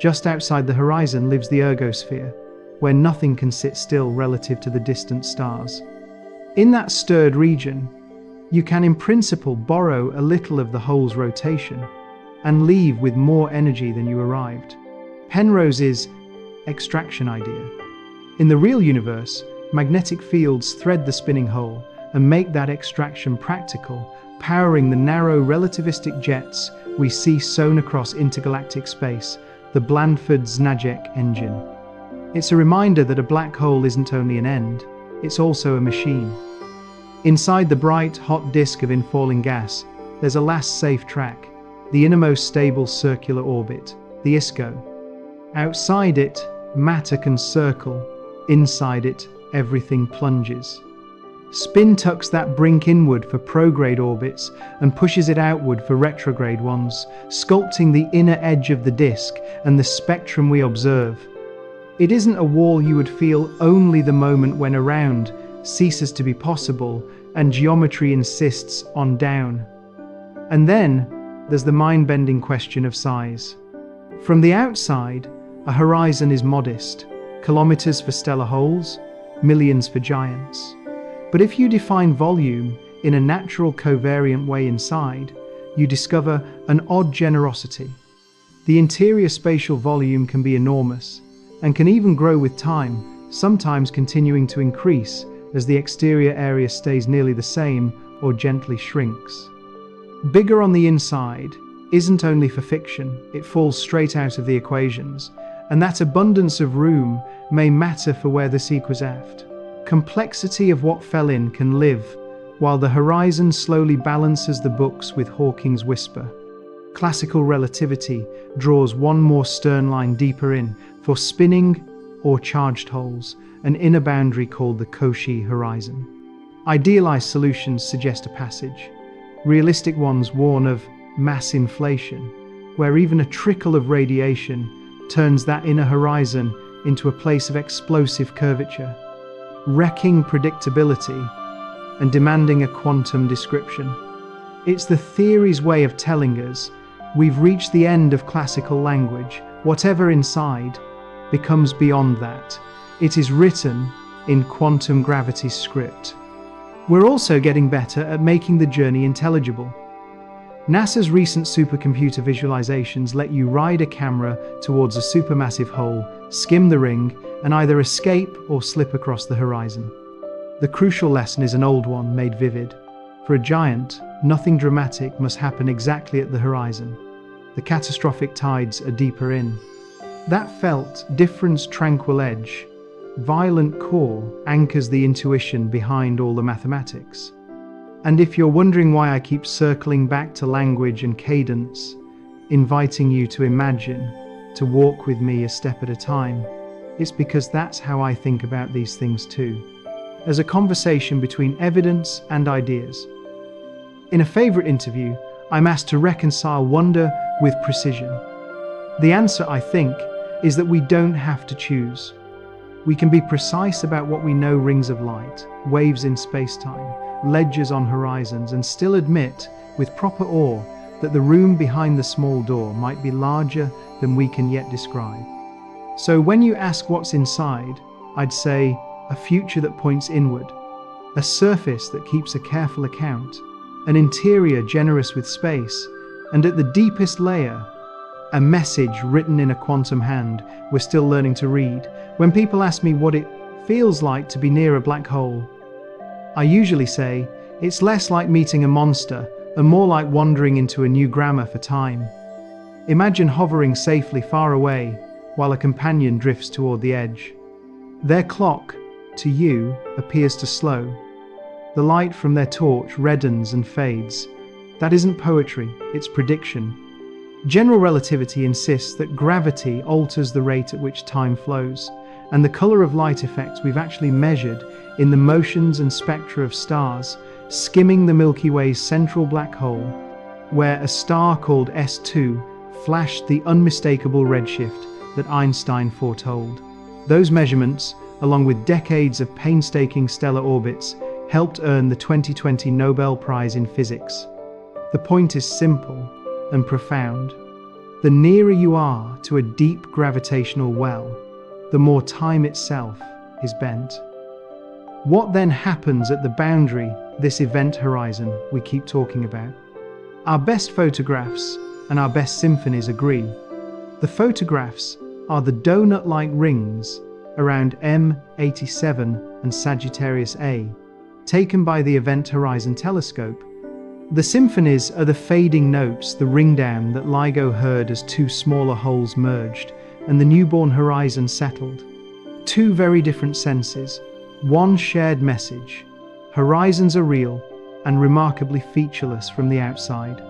Just outside the horizon lives the ergosphere, where nothing can sit still relative to the distant stars. In that stirred region, you can in principle borrow a little of the hole's rotation and leave with more energy than you arrived. Penrose's extraction idea. In the real universe, magnetic fields thread the spinning hole and make that extraction practical, powering the narrow relativistic jets we see sewn across intergalactic space, the Blandford-Znajek engine. It's a reminder that a black hole isn't only an end, it's also a machine. Inside the bright, hot disk of infalling gas, there's a last safe track, the innermost stable circular orbit, the ISCO. Outside it, matter can circle. Inside it, everything plunges. Spin tucks that brink inward for prograde orbits and pushes it outward for retrograde ones, sculpting the inner edge of the disk and the spectrum we observe. It isn't a wall you would feel only the moment when around ceases to be possible and geometry insists on down. And then there's the mind-bending question of size. From the outside, a horizon is modest, kilometers for stellar holes, millions for giants. But if you define volume in a natural covariant way inside, you discover an odd generosity. The interior spatial volume can be enormous and can even grow with time, sometimes continuing to increase as the exterior area stays nearly the same or gently shrinks. Bigger on the inside isn't only for fiction, it falls straight out of the equations, and that abundance of room may matter for where the sequels aft. Complexity of what fell in can live, while the horizon slowly balances the books with Hawking's whisper. Classical relativity draws one more stern line deeper in, for spinning or charged holes, an inner boundary called the Cauchy horizon. Idealized solutions suggest a passage. Realistic ones warn of mass inflation, where even a trickle of radiation turns that inner horizon into a place of explosive curvature, wrecking predictability and demanding a quantum description. It's the theory's way of telling us we've reached the end of classical language. Whatever inside becomes beyond that. It is written in quantum gravity's script. We're also getting better at making the journey intelligible. NASA's recent supercomputer visualizations let you ride a camera towards a supermassive hole, skim the ring, and either escape or slip across the horizon. The crucial lesson is an old one made vivid. For a giant, nothing dramatic must happen exactly at the horizon. The catastrophic tides are deeper in. That felt, difference tranquil edge, violent core anchors the intuition behind all the mathematics. And if you're wondering why I keep circling back to language and cadence, inviting you to imagine, to walk with me a step at a time, it's because that's how I think about these things too, as a conversation between evidence and ideas. In a favorite interview, I'm asked to reconcile wonder with precision. The answer, I think, is that we don't have to choose. We can be precise about what we know: rings of light, waves in space-time, ledges on horizons, and still admit, with proper awe, that the room behind the small door might be larger than we can yet describe. So when you ask what's inside, I'd say a future that points inward, a surface that keeps a careful account, an interior generous with space, and at the deepest layer, a message written in a quantum hand we're still learning to read. When people ask me what it feels like to be near a black hole, I usually say it's less like meeting a monster and more like wandering into a new grammar for time. Imagine hovering safely far away while a companion drifts toward the edge. Their clock, to you, appears to slow. The light from their torch reddens and fades. That isn't poetry, it's prediction. General relativity insists that gravity alters the rate at which time flows, and the color of light effects we've actually measured in the motions and spectra of stars skimming the Milky Way's central black hole, where a star called S2 flashed the unmistakable redshift that Einstein foretold. Those measurements, along with decades of painstaking stellar orbits, helped earn the 2020 Nobel Prize in Physics. The point is simple and profound. The nearer you are to a deep gravitational well, the more time itself is bent. What then happens at the boundary, this event horizon we keep talking about? Our best photographs and our best symphonies agree. The photographs are the donut-like rings around M87 and Sagittarius A, taken by the Event Horizon Telescope. The symphonies are the fading notes, the ringdown that LIGO heard as two smaller holes merged and the newborn horizon settled. Two very different senses, one shared message. Horizons are real and remarkably featureless from the outside.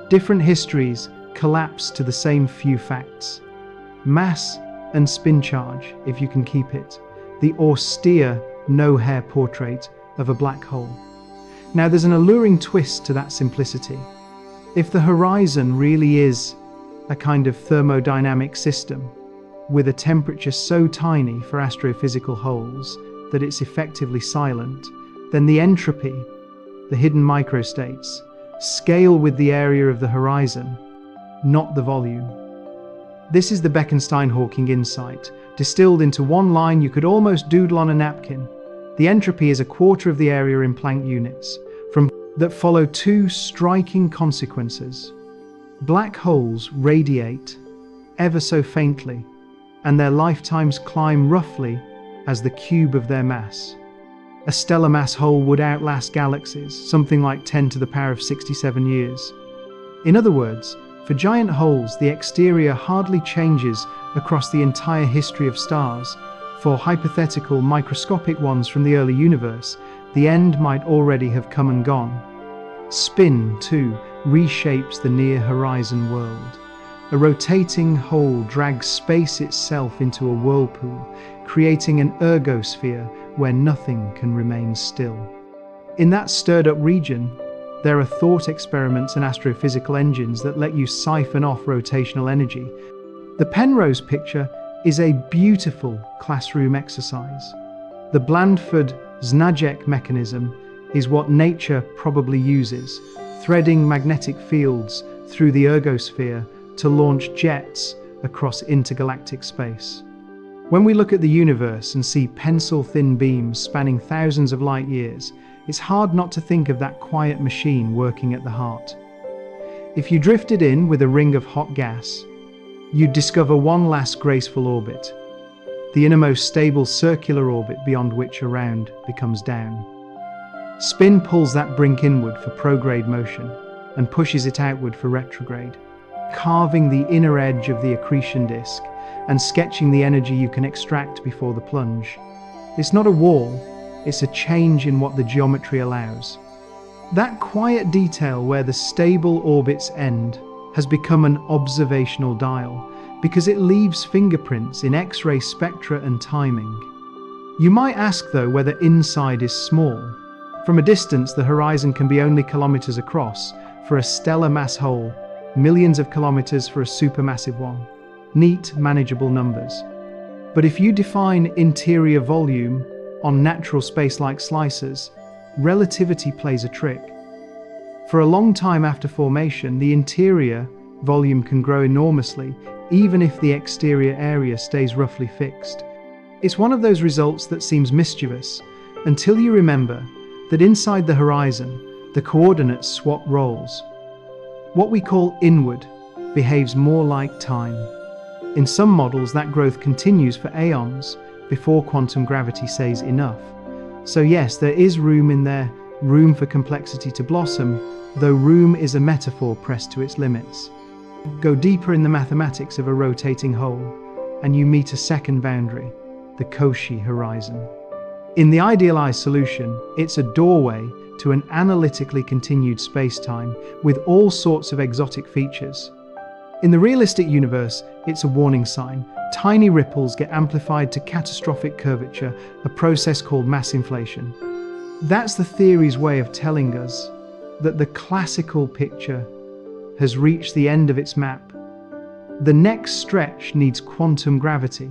Different histories collapse to the same few facts. Mass and spin charge, if you can keep it, the austere, no-hair portrait of a black hole. Now there's an alluring twist to that simplicity. If the horizon really is a kind of thermodynamic system, with a temperature so tiny for astrophysical holes that it's effectively silent, then the entropy, the hidden microstates, scale with the area of the horizon, not the volume. This is the Bekenstein-Hawking insight, distilled into one line you could almost doodle on a napkin. The entropy is a quarter of the area in Planck units, from that follow two striking consequences. Black holes radiate ever so faintly, and their lifetimes climb roughly as the cube of their mass. A stellar mass hole would outlast galaxies, something like 10 to the power of 67 years. In other words, for giant holes, the exterior hardly changes across the entire history of stars. For hypothetical microscopic ones from the early universe, the end might already have come and gone. Spin, too, reshapes the near-horizon world. A rotating hole drags space itself into a whirlpool, creating an ergosphere where nothing can remain still. In that stirred-up region, there are thought experiments and astrophysical engines that let you siphon off rotational energy. The Penrose picture is a beautiful classroom exercise. The Blandford-Znajek mechanism is what nature probably uses, threading magnetic fields through the ergosphere to launch jets across intergalactic space. When we look at the universe and see pencil-thin beams spanning thousands of light years, it's hard not to think of that quiet machine working at the heart. If you drifted in with a ring of hot gas, you'd discover one last graceful orbit, the innermost stable circular orbit beyond which a round becomes down. Spin pulls that brink inward for prograde motion and pushes it outward for retrograde, carving the inner edge of the accretion disk and sketching the energy you can extract before the plunge. It's not a wall, it's a change in what the geometry allows. That quiet detail where the stable orbits end has become an observational dial because it leaves fingerprints in X-ray spectra and timing. You might ask though whether inside is small. From a distance, the horizon can be only kilometers across for a stellar mass hole, millions of kilometers for a supermassive one. Neat, manageable numbers. But if you define interior volume on natural space-like slices, relativity plays a trick. For a long time after formation, the interior volume can grow enormously, even if the exterior area stays roughly fixed. It's one of those results that seems mischievous, until you remember that inside the horizon, the coordinates swap roles. What we call inward behaves more like time. In some models, that growth continues for aeons before quantum gravity says enough. So yes, there is room in there, room for complexity to blossom, though room is a metaphor pressed to its limits. Go deeper in the mathematics of a rotating hole, and you meet a second boundary, the Cauchy horizon. In the idealized solution, it's a doorway to an analytically continued space-time with all sorts of exotic features. In the realistic universe, it's a warning sign. Tiny ripples get amplified to catastrophic curvature, a process called mass inflation. That's the theory's way of telling us that the classical picture has reached the end of its map. The next stretch needs quantum gravity.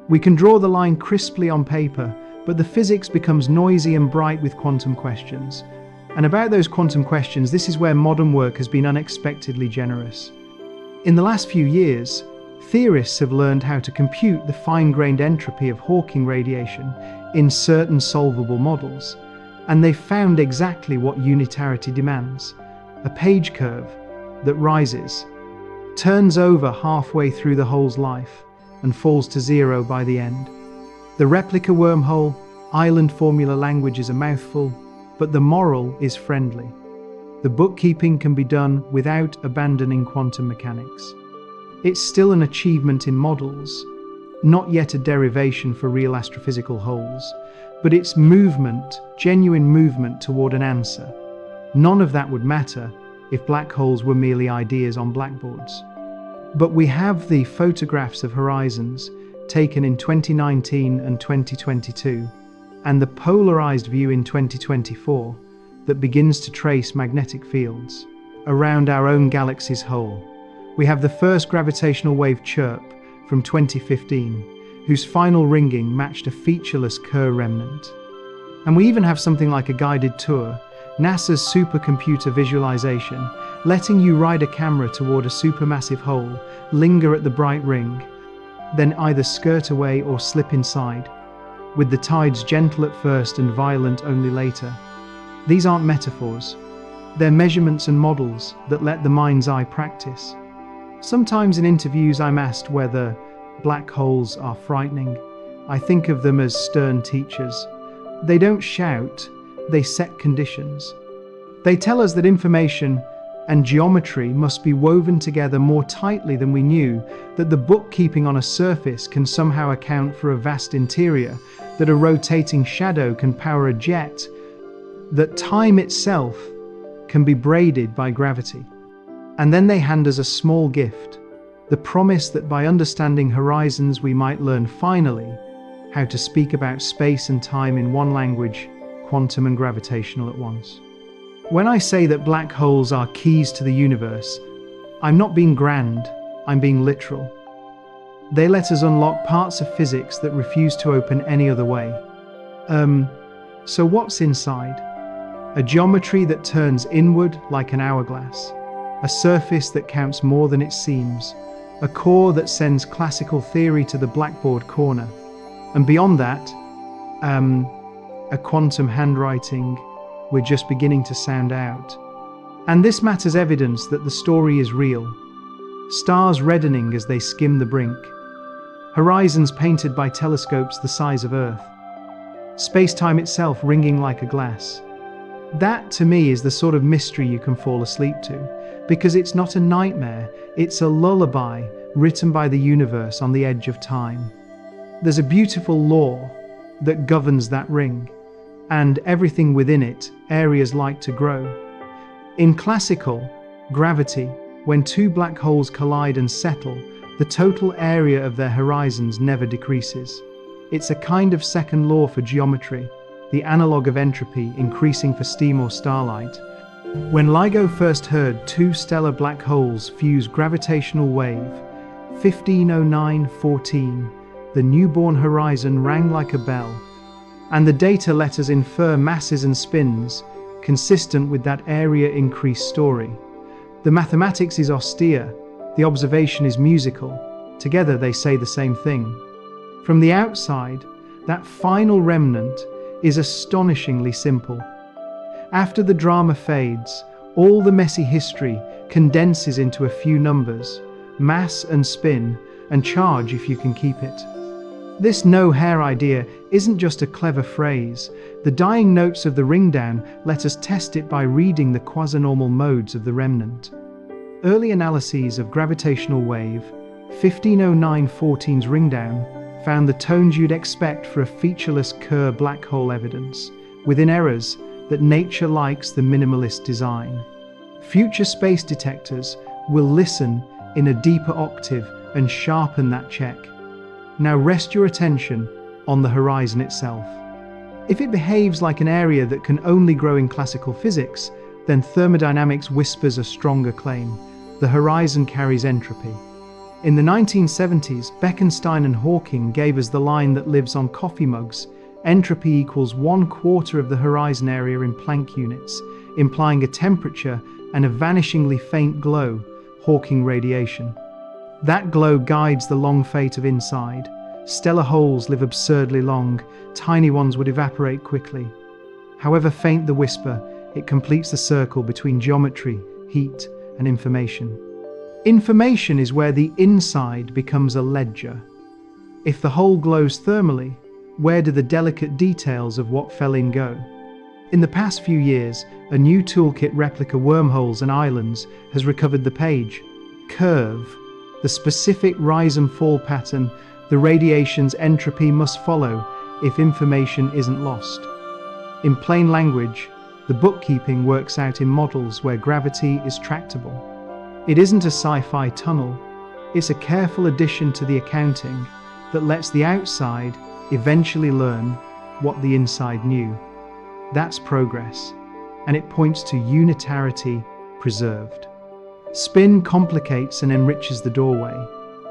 We can draw the line crisply on paper, but the physics becomes noisy and bright with quantum questions. And about those quantum questions, this is where modern work has been unexpectedly generous. In the last few years, theorists have learned how to compute the fine-grained entropy of Hawking radiation in certain solvable models, and they've found exactly what unitarity demands: a page curve that rises, turns over halfway through the hole's life, and falls to zero by the end. The replica wormhole island formula language is a mouthful, but the moral is friendly. The bookkeeping can be done without abandoning quantum mechanics. It's still an achievement in models, not yet a derivation for real astrophysical holes, but it's movement, genuine movement toward an answer. None of that would matter if black holes were merely ideas on blackboards. But we have the photographs of horizons taken in 2019 and 2022, and the polarized view in 2024 that begins to trace magnetic fields around our own galaxy's hole. We have the first gravitational wave chirp from 2015, whose final ringing matched a featureless Kerr remnant. And we even have something like a guided tour, NASA's supercomputer visualization, letting you ride a camera toward a supermassive hole, linger at the bright ring, then either skirt away or slip inside, with the tides gentle at first and violent only later. These aren't metaphors. They're measurements and models that let the mind's eye practice. Sometimes in interviews I'm asked whether black holes are frightening. I think of them as stern teachers. They don't shout, they set conditions. They tell us that information and geometry must be woven together more tightly than we knew, that the bookkeeping on a surface can somehow account for a vast interior, that a rotating shadow can power a jet, that time itself can be braided by gravity. And then they hand us a small gift, the promise that by understanding horizons we might learn finally how to speak about space and time in one language, quantum and gravitational at once. When I say that black holes are keys to the universe, I'm not being grand, I'm being literal. They let us unlock parts of physics that refuse to open any other way. So what's inside? A geometry that turns inward like an hourglass, a surface that counts more than it seems, a core that sends classical theory to the blackboard corner, and beyond that, a quantum handwriting we're just beginning to sound out. And this matters evidence that the story is real. Stars reddening as they skim the brink. Horizons painted by telescopes the size of Earth. Space-time itself ringing like a glass. That, to me, is the sort of mystery you can fall asleep to, because it's not a nightmare, it's a lullaby written by the universe on the edge of time. There's a beautiful law that governs that ring, and everything within it, areas like to grow. In classical gravity, when two black holes collide and settle, the total area of their horizons never decreases. It's a kind of second law for geometry, the analog of entropy increasing for steam or starlight. When LIGO first heard two stellar black holes fuse gravitational wave, 1509-14, the newborn horizon rang like a bell, and the data let us infer masses and spins consistent with that area increase story. The mathematics is austere, the observation is musical. Together they say the same thing. From the outside, that final remnant is astonishingly simple. After the drama fades, all the messy history condenses into a few numbers: mass and spin, and charge if you can keep it. This no-hair idea isn't just a clever phrase. The dying notes of the ringdown let us test it by reading the quasi-normal modes of the remnant. Early analyses of gravitational wave, 1509-14's ringdown, found the tones you'd expect for a featureless Kerr black hole evidence, within errors that nature likes the minimalist design. Future space detectors will listen in a deeper octave and sharpen that check. Now rest your attention on the horizon itself. If it behaves like an area that can only grow in classical physics, then thermodynamics whispers a stronger claim. The horizon carries entropy. In the 1970s, Bekenstein and Hawking gave us the line that lives on coffee mugs: entropy equals 1/4 of the horizon area in Planck units, implying a temperature and a vanishingly faint glow, Hawking radiation. That glow guides the long fate of inside. Stellar holes live absurdly long, tiny ones would evaporate quickly. However faint the whisper, it completes the circle between geometry, heat, and information. Information is where the inside becomes a ledger. If the whole glows thermally, where do the delicate details of what fell in go? In the past few years, a new toolkit replica wormholes and islands has recovered the page. Curve, the specific rise and fall pattern the radiation's entropy must follow if information isn't lost. In plain language, the bookkeeping works out in models where gravity is tractable. It isn't a sci-fi tunnel, it's a careful addition to the accounting that lets the outside eventually learn what the inside knew. That's progress, and it points to unitarity preserved. Spin complicates and enriches the doorway.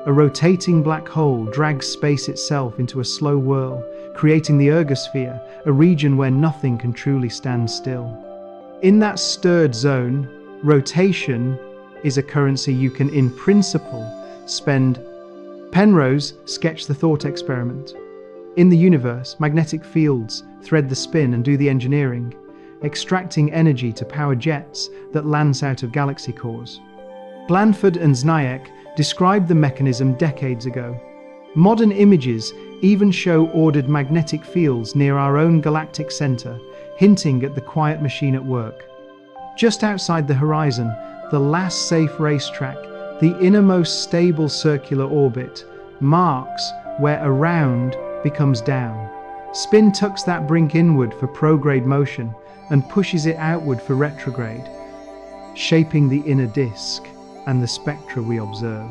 A rotating black hole drags space itself into a slow whirl, creating the ergosphere, a region where nothing can truly stand still. In that stirred zone, rotation is a currency you can, in principle, spend. Penrose sketched the thought experiment. In the universe, magnetic fields thread the spin and do the engineering, extracting energy to power jets that lance out of galaxy cores. Blanford and Znayak described the mechanism decades ago. Modern images even show ordered magnetic fields near our own galactic center, hinting at the quiet machine at work. Just outside the horizon, the last safe racetrack, the innermost stable circular orbit, marks where around becomes down. Spin tucks that brink inward for prograde motion and pushes it outward for retrograde, shaping the inner disk and the spectra we observe.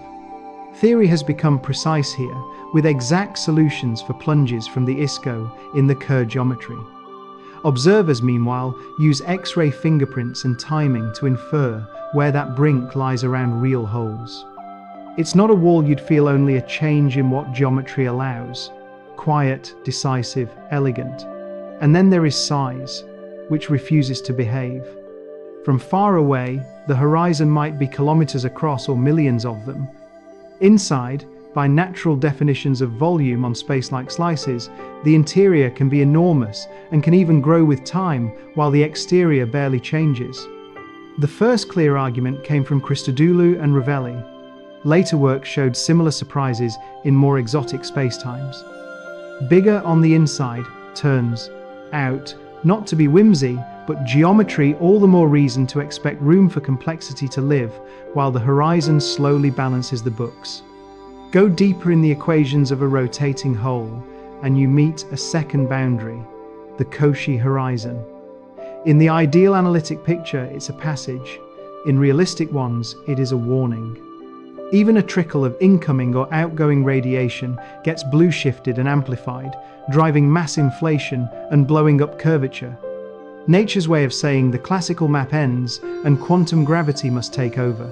Theory has become precise here, with exact solutions for plunges from the ISCO in the Kerr geometry. Observers, meanwhile, use X-ray fingerprints and timing to infer where that brink lies around real holes. It's not a wall you'd feel, only a change in what geometry allows. Quiet, decisive, elegant. And then there is size, which refuses to behave. From far away, the horizon might be kilometers across or millions of them. Inside, by natural definitions of volume on space-like slices, the interior can be enormous and can even grow with time, while the exterior barely changes. The first clear argument came from Christodoulou and Ravelli. Later works showed similar surprises in more exotic spacetimes. Bigger on the inside turns out not to be whimsy, but geometry, all the more reason to expect room for complexity to live, while the horizon slowly balances the books. Go deeper in the equations of a rotating hole, and you meet a second boundary, the Cauchy horizon. In the ideal analytic picture, it's a passage. In realistic ones, it is a warning. Even a trickle of incoming or outgoing radiation gets blue shifted and amplified, driving mass inflation and blowing up curvature. Nature's way of saying the classical map ends and quantum gravity must take over.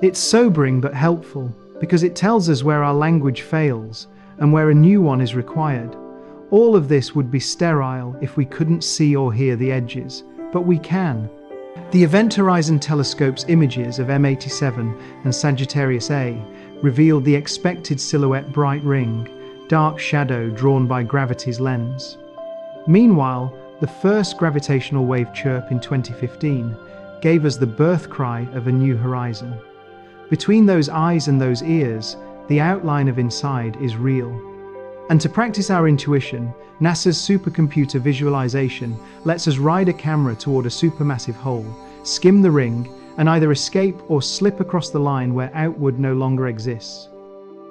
It's sobering but helpful, because it tells us where our language fails and where a new one is required. All of this would be sterile if we couldn't see or hear the edges, but we can. The Event Horizon Telescope's images of M87 and Sagittarius A revealed the expected silhouette bright ring, dark shadow drawn by gravity's lens. Meanwhile, the first gravitational wave chirp in 2015 gave us the birth cry of a new horizon. Between those eyes and those ears, the outline of inside is real. And to practice our intuition, NASA's supercomputer visualization lets us ride a camera toward a supermassive hole, skim the ring, and either escape or slip across the line where outward no longer exists.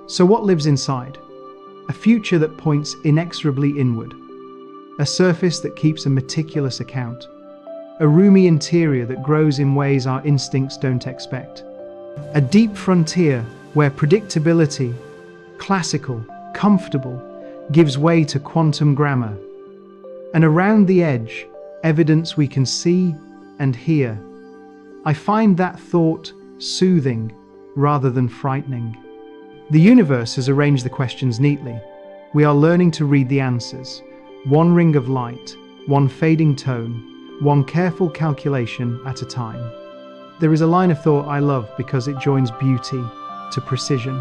So what lives inside? A future that points inexorably inward. A surface that keeps a meticulous account. A roomy interior that grows in ways our instincts don't expect. A deep frontier where predictability, classical, comfortable, gives way to quantum grammar. And around the edge, evidence we can see and hear. I find that thought soothing rather than frightening. The universe has arranged the questions neatly. We are learning to read the answers. One ring of light, one fading tone, one careful calculation at a time. There is a line of thought I love because it joins beauty to precision.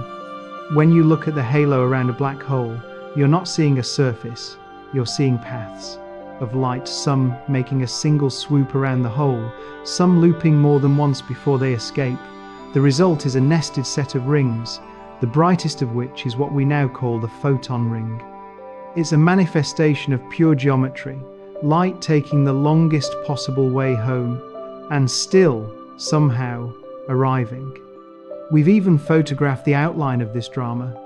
When you look at the halo around a black hole, you're not seeing a surface, you're seeing paths of light, some making a single swoop around the hole, some looping more than once before they escape. The result is a nested set of rings, the brightest of which is what we now call the photon ring. It's a manifestation of pure geometry, light taking the longest possible way home, and still, somehow, arriving. We've even photographed the outline of this drama.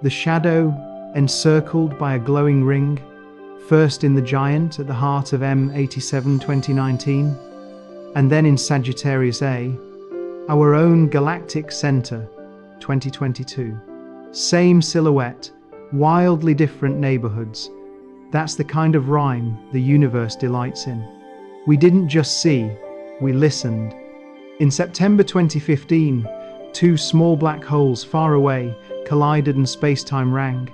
The shadow encircled by a glowing ring, first in the giant at the heart of M87 2019, and then in Sagittarius A, our own galactic center, 2022. Same silhouette, wildly different neighborhoods. That's the kind of rhyme the universe delights in. We didn't just see, we listened. In September 2015, two small black holes far away collided and space-time rang.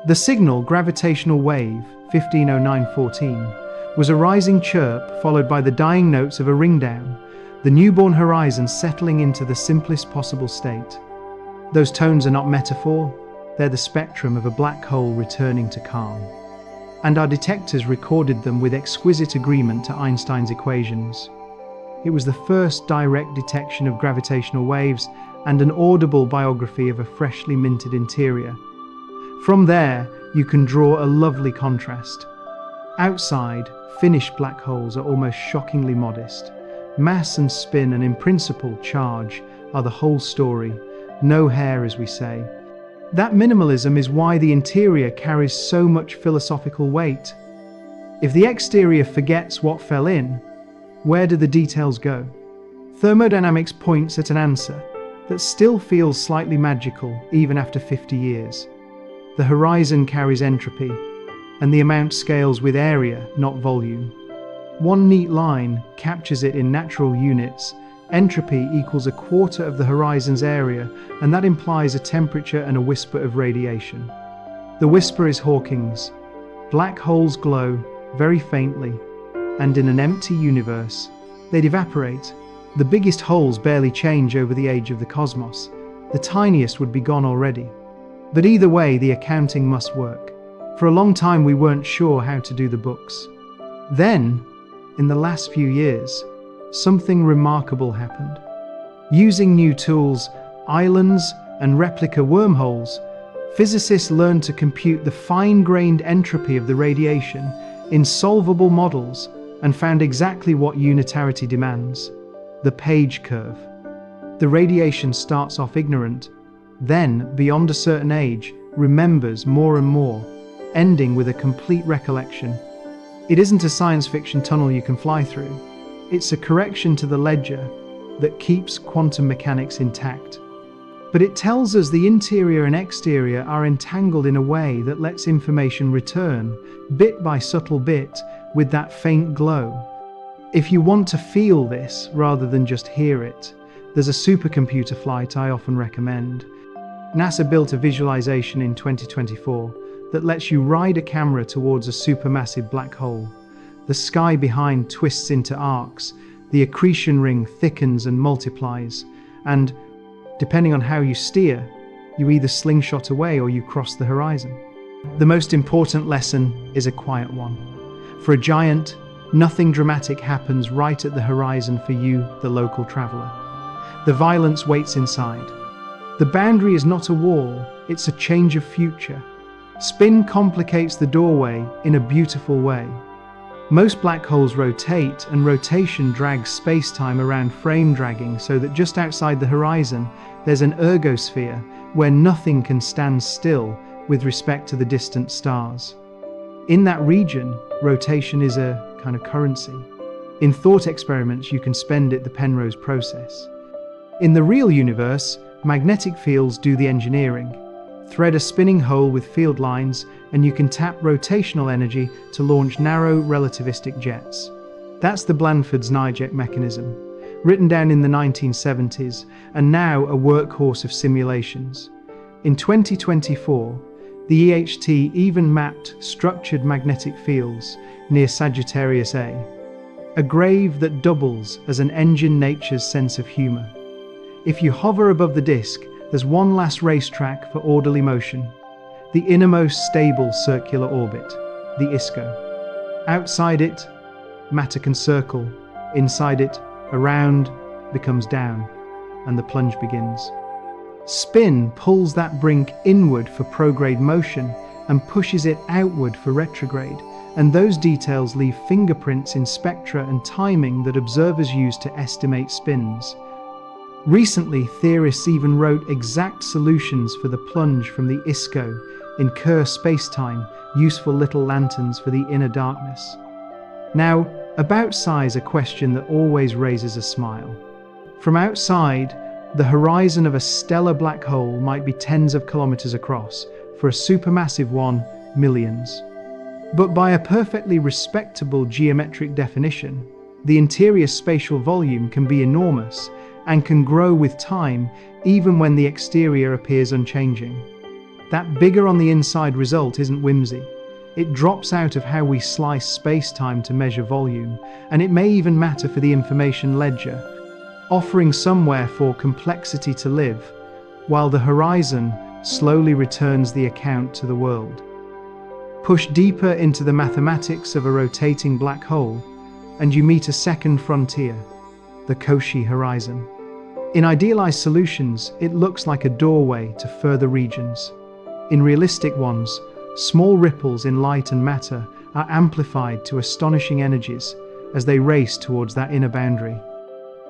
The signal, gravitational wave 150914, was a rising chirp followed by the dying notes of a ringdown, the newborn horizon settling into the simplest possible state. Those tones are not metaphor, they're the spectrum of a black hole returning to calm. And our detectors recorded them with exquisite agreement to Einstein's equations. It was the first direct detection of gravitational waves and an audible biography of a freshly minted interior. From there, you can draw a lovely contrast. Outside, finished black holes are almost shockingly modest. Mass and spin and in principle charge are the whole story, no hair as we say. That minimalism is why the interior carries so much philosophical weight. If the exterior forgets what fell in, where do the details go? Thermodynamics points at an answer that still feels slightly magical even after 50 years. The horizon carries entropy, and the amount scales with area, not volume. One neat line captures it in natural units. Entropy equals a quarter of the horizon's area, and that implies a temperature and a whisper of radiation. The whisper is Hawking's. Black holes glow, very faintly, and in an empty universe, they'd evaporate. The biggest holes barely change over the age of the cosmos. The tiniest would be gone already. But either way, the accounting must work. For a long time, we weren't sure how to do the books. Then, in the last few years, something remarkable happened. Using new tools, islands, and replica wormholes, physicists learned to compute the fine-grained entropy of the radiation in solvable models and found exactly what unitarity demands: the Page curve. The radiation starts off ignorant, then, beyond a certain age, remembers more and more, ending with a complete recollection. It isn't a science fiction tunnel you can fly through. It's a correction to the ledger that keeps quantum mechanics intact. But it tells us the interior and exterior are entangled in a way that lets information return, bit by subtle bit, with that faint glow. If you want to feel this rather than just hear it, there's a supercomputer flight I often recommend. NASA built a visualization in 2024 that lets you ride a camera towards a supermassive black hole. The sky behind twists into arcs, the accretion ring thickens and multiplies, and, depending on how you steer, you either slingshot away or you cross the horizon. The most important lesson is a quiet one. For a giant, nothing dramatic happens right at the horizon for you, the local traveler. The violence waits inside. The boundary is not a wall, it's a change of future. Spin complicates the doorway in a beautiful way. Most black holes rotate, and rotation drags space-time around frame dragging, so that just outside the horizon, there's an ergosphere where nothing can stand still with respect to the distant stars. In that region, rotation is a kind of currency. In thought experiments, you can spend it the Penrose process. In the real universe, magnetic fields do the engineering. Thread a spinning hole with field lines, and you can tap rotational energy to launch narrow relativistic jets. That's the Blandford's Nyjet mechanism, written down in the 1970s, and now a workhorse of simulations. In 2024, the EHT even mapped structured magnetic fields near Sagittarius A, a grave that doubles as an engine nature's sense of humor. If you hover above the disk, there's one last racetrack for orderly motion, the innermost stable circular orbit, the ISCO. Outside it, matter can circle. Inside it, around becomes down, and the plunge begins. Spin pulls that brink inward for prograde motion and pushes it outward for retrograde, and those details leave fingerprints in spectra and timing that observers use to estimate spins. Recently, theorists even wrote exact solutions for the plunge from the ISCO in Kerr spacetime, useful little lanterns for the inner darkness. Now, about size, a question that always raises a smile. From outside, the horizon of a stellar black hole might be tens of kilometers across, for a supermassive one, millions. But by a perfectly respectable geometric definition, the interior spatial volume can be enormous and can grow with time even when the exterior appears unchanging. That bigger on the inside result isn't whimsy. It drops out of how we slice space-time to measure volume, and it may even matter for the information ledger, offering somewhere for complexity to live, while the horizon slowly returns the account to the world. Push deeper into the mathematics of a rotating black hole, and you meet a second frontier, the Cauchy horizon. In idealized solutions, it looks like a doorway to further regions. In realistic ones, small ripples in light and matter are amplified to astonishing energies as they race towards that inner boundary.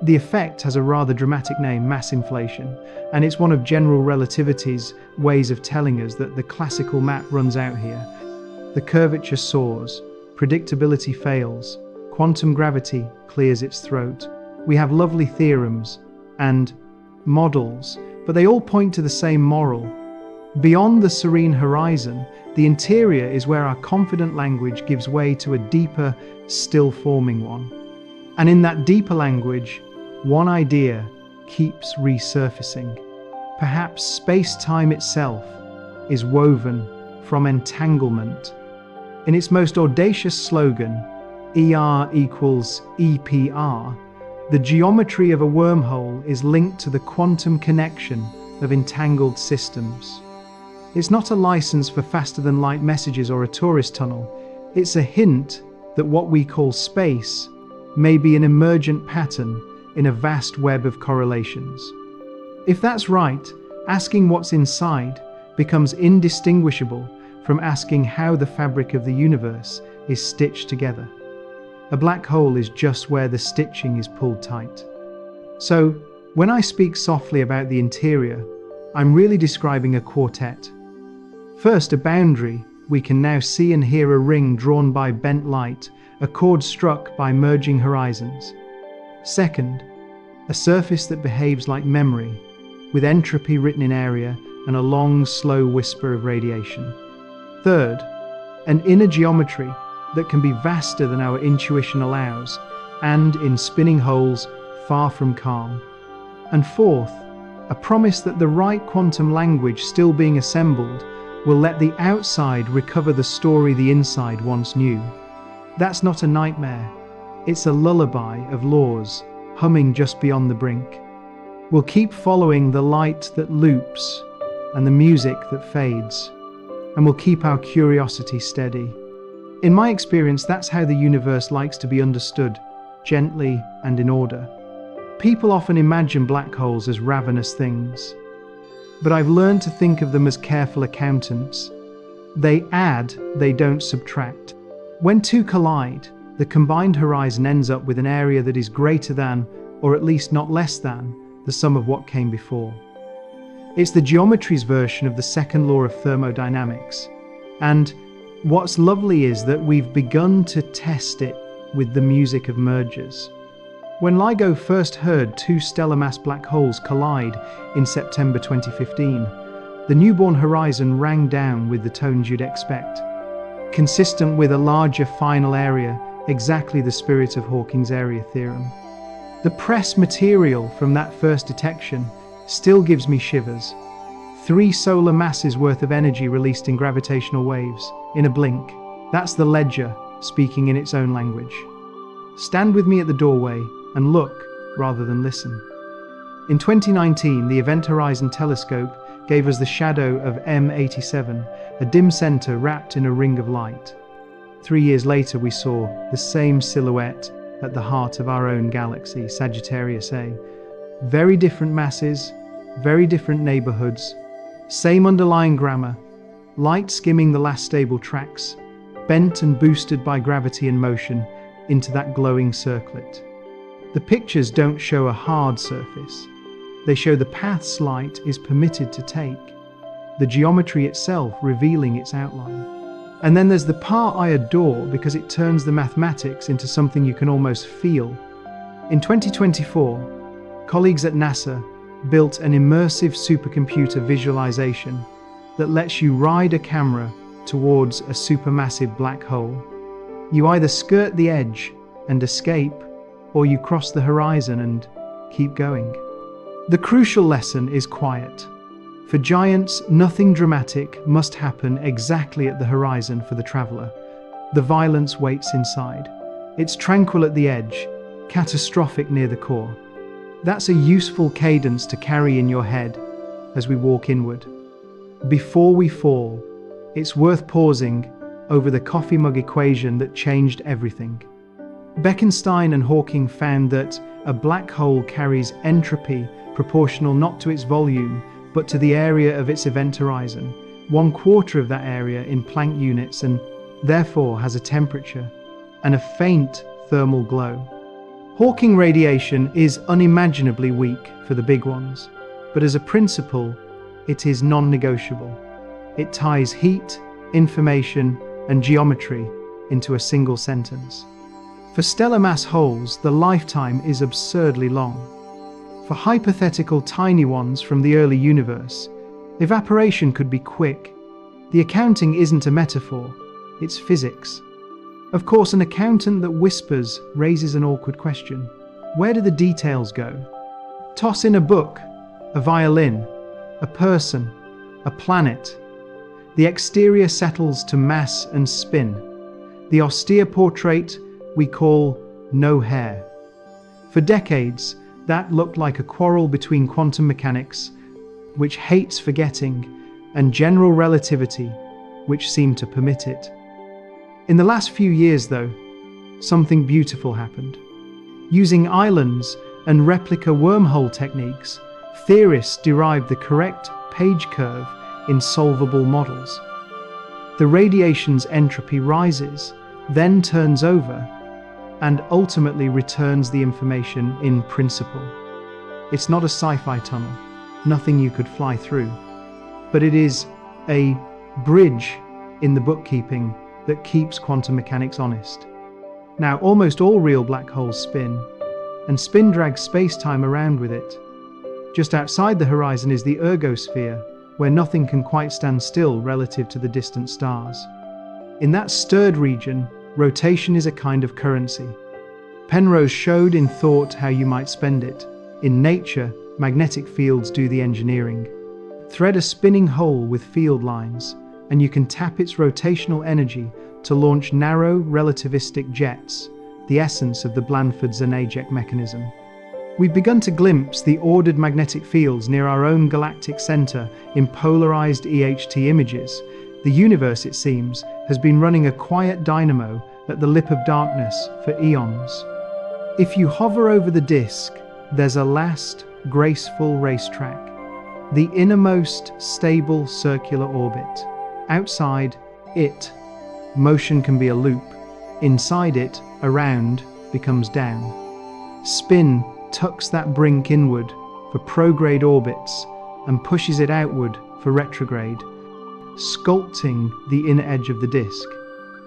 The effect has a rather dramatic name, mass inflation, and it's one of general relativity's ways of telling us that the classical map runs out here. The curvature soars, predictability fails, quantum gravity clears its throat. We have lovely theorems and models, but they all point to the same moral. Beyond the serene horizon, the interior is where our confident language gives way to a deeper, still-forming one. And in that deeper language, one idea keeps resurfacing. Perhaps space-time itself is woven from entanglement. In its most audacious slogan, ER equals EPR, the geometry of a wormhole is linked to the quantum connection of entangled systems. It's not a license for faster-than-light messages or a tourist tunnel. It's a hint that what we call space may be an emergent pattern in a vast web of correlations. If that's right, asking what's inside becomes indistinguishable from asking how the fabric of the universe is stitched together. A black hole is just where the stitching is pulled tight. So, when I speak softly about the interior, I'm really describing a quartet. First, a boundary. We can now see and hear a ring drawn by bent light, a chord struck by merging horizons. Second, a surface that behaves like memory, with entropy written in area and a long, slow whisper of radiation. Third, an inner geometry that can be vaster than our intuition allows, and in spinning holes far from calm. And fourth, a promise that the right quantum language still being assembled will let the outside recover the story the inside once knew. That's not a nightmare. It's a lullaby of laws humming just beyond the brink. We'll keep following the light that loops and the music that fades, and we'll keep our curiosity steady. In my experience, that's how the universe likes to be understood, gently and in order. People often imagine black holes as ravenous things, but I've learned to think of them as careful accountants. They add, they don't subtract. When two collide, the combined horizon ends up with an area that is greater than, or at least not less than, the sum of what came before. It's the geometry's version of the second law of thermodynamics. And what's lovely is that we've begun to test it with the music of mergers. When LIGO first heard two stellar mass black holes collide in September 2015, the newborn horizon rang down with the tones you'd expect. Consistent with a larger final area, exactly the spirit of Hawking's area theorem. The press material from that first detection still gives me shivers. 3 solar masses worth of energy released in gravitational waves, in a blink. That's the ledger, speaking in its own language. Stand with me at the doorway and look rather than listen. In 2019, the Event Horizon Telescope gave us the shadow of M87, a dim center wrapped in a ring of light. 3 years later, we saw the same silhouette at the heart of our own galaxy, Sagittarius A. Very different masses, very different neighborhoods, same underlying grammar, light skimming the last stable tracks, bent and boosted by gravity and motion into that glowing circlet. The pictures don't show a hard surface. They show the paths light is permitted to take, the geometry itself revealing its outline. And then there's the part I adore because it turns the mathematics into something you can almost feel. In 2024, colleagues at NASA built an immersive supercomputer visualization that lets you ride a camera towards a supermassive black hole. You either skirt the edge and escape, or you cross the horizon and keep going. The crucial lesson is quiet. For giants, nothing dramatic must happen exactly at the horizon for the traveler. The violence waits inside. It's tranquil at the edge, catastrophic near the core. That's a useful cadence to carry in your head as we walk inward. Before we fall, it's worth pausing over the coffee mug equation that changed everything. Bekenstein and Hawking found that a black hole carries entropy proportional not to its volume, but to the area of its event horizon, 1/4 of that area in Planck units, and therefore has a temperature and a faint thermal glow. Hawking radiation is unimaginably weak for the big ones, but as a principle, it is non-negotiable. It ties heat, information, and geometry into a single sentence. For stellar mass holes, the lifetime is absurdly long. For hypothetical tiny ones from the early universe, evaporation could be quick. The accounting isn't a metaphor, it's physics. Of course, an accountant that whispers raises an awkward question. Where do the details go? Toss in a book, a violin, a person, a planet. The exterior settles to mass and spin. The austere portrait we call no hair. For decades, that looked like a quarrel between quantum mechanics, which hates forgetting, and general relativity, which seemed to permit it. In the last few years, though, something beautiful happened. Using islands and replica wormhole techniques, theorists derived the correct page curve in solvable models. The radiation's entropy rises, then turns over, and ultimately returns the information in principle. It's not a sci-fi tunnel, nothing you could fly through, but it is a bridge in the bookkeeping that keeps quantum mechanics honest. Now, almost all real black holes spin, and spin drags space-time around with it. Just outside the horizon is the ergosphere, where nothing can quite stand still relative to the distant stars. In that stirred region, rotation is a kind of currency. Penrose showed in thought how you might spend it. In nature, magnetic fields do the engineering. Thread a spinning hole with field lines, and you can tap its rotational energy to launch narrow, relativistic jets, the essence of the Blandford-Zanejac mechanism. We've begun to glimpse the ordered magnetic fields near our own galactic center in polarized EHT images. The universe, it seems, has been running a quiet dynamo at the lip of darkness for eons. If you hover over the disk, there's a last, graceful racetrack. The innermost, stable circular orbit. Outside it, motion can be a loop. Inside it, around, becomes down. Spin tucks that brink inward for prograde orbits and pushes it outward for retrograde, sculpting the inner edge of the disk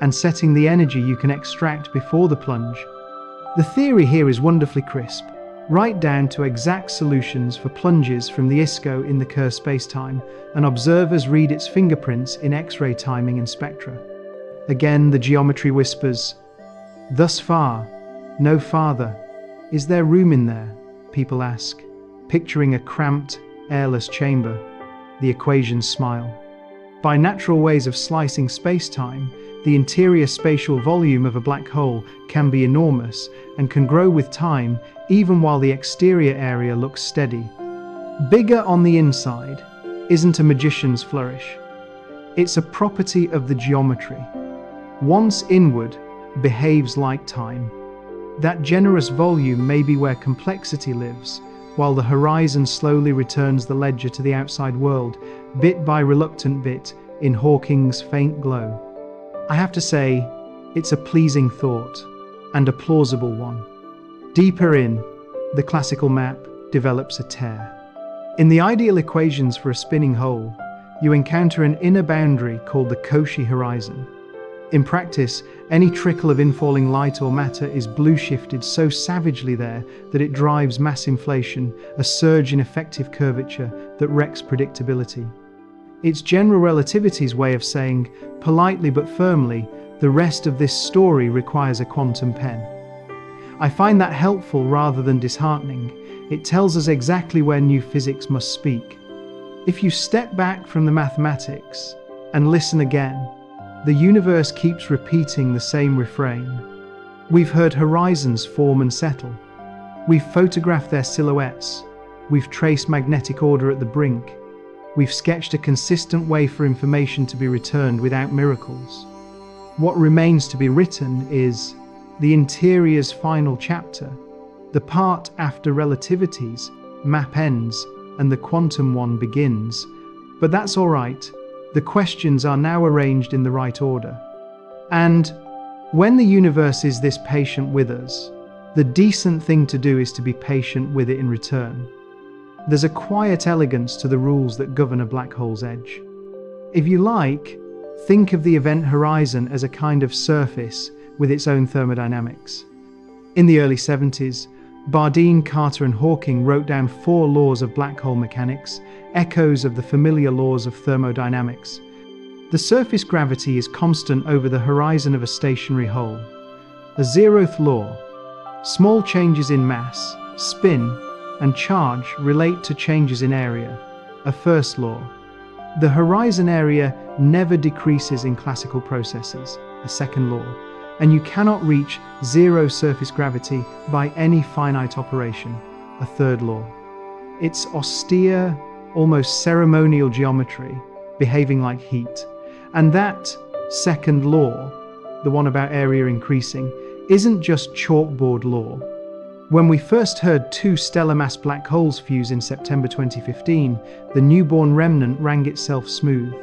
and setting the energy you can extract before the plunge. The theory here is wonderfully crisp, right down to exact solutions for plunges from the ISCO in the Kerr spacetime, and observers read its fingerprints in X-ray timing and spectra. Again, the geometry whispers, "Thus far, no farther. Is there room in there?" people ask, picturing a cramped, airless chamber. The equations smile. By natural ways of slicing space-time, the interior spatial volume of a black hole can be enormous and can grow with time even while the exterior area looks steady. Bigger on the inside isn't a magician's flourish. It's a property of the geometry. Once inward, behaves like time. That generous volume may be where complexity lives, while the horizon slowly returns the ledger to the outside world, bit by reluctant bit, in Hawking's faint glow. I have to say, it's a pleasing thought, and a plausible one. Deeper in, the classical map develops a tear. In the ideal equations for a spinning hole, you encounter an inner boundary called the Cauchy horizon. In practice, any trickle of infalling light or matter is blue-shifted so savagely there that it drives mass inflation, a surge in effective curvature that wrecks predictability. It's general relativity's way of saying, politely but firmly, the rest of this story requires a quantum pen. I find that helpful rather than disheartening. It tells us exactly where new physics must speak. If you step back from the mathematics and listen again, the universe keeps repeating the same refrain. We've heard horizons form and settle. We've photographed their silhouettes. We've traced magnetic order at the brink. We've sketched a consistent way for information to be returned without miracles. What remains to be written is the interior's final chapter, the part after relativity's map ends and the quantum one begins. But that's all right. The questions are now arranged in the right order. And when the universe is this patient with us, the decent thing to do is to be patient with it in return. There's a quiet elegance to the rules that govern a black hole's edge. If you like, think of the event horizon as a kind of surface with its own thermodynamics. In the early 70s, Bardeen, Carter, and Hawking wrote down 4 laws of black hole mechanics, echoes of the familiar laws of thermodynamics. The surface gravity is constant over the horizon of a stationary hole. A 0th law. Small changes in mass, spin, and charge relate to changes in area. A 1st law. The horizon area never decreases in classical processes. A 2nd law. And you cannot reach 0 surface gravity by any finite operation. A 3rd law. It's austere, almost ceremonial geometry, behaving like heat. And that 2nd law, the one about area increasing, isn't just chalkboard law. When we first heard two stellar mass black holes fuse in September 2015, the newborn remnant rang itself smooth.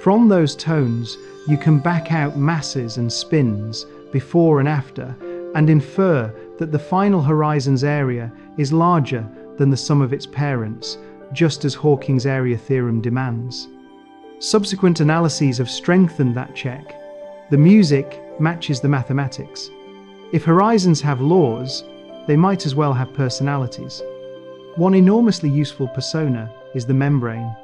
From those tones, you can back out masses and spins before and after, and infer that the final horizon's area is larger than the sum of its parents, just as Hawking's area theorem demands. Subsequent analyses have strengthened that check. The music matches the mathematics. If horizons have laws, they might as well have personalities. One enormously useful persona is the membrane.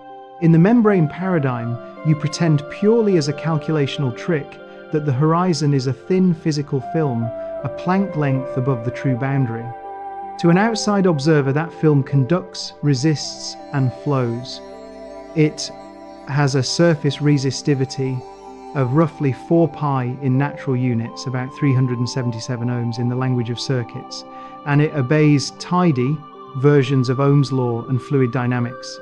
In the membrane paradigm, you pretend purely as a calculational trick that the horizon is a thin physical film, a Planck length above the true boundary. To an outside observer, that film conducts, resists, and flows. It has a surface resistivity of roughly 4 pi in natural units, about 377 ohms in the language of circuits, and it obeys tidy versions of Ohm's law and fluid dynamics.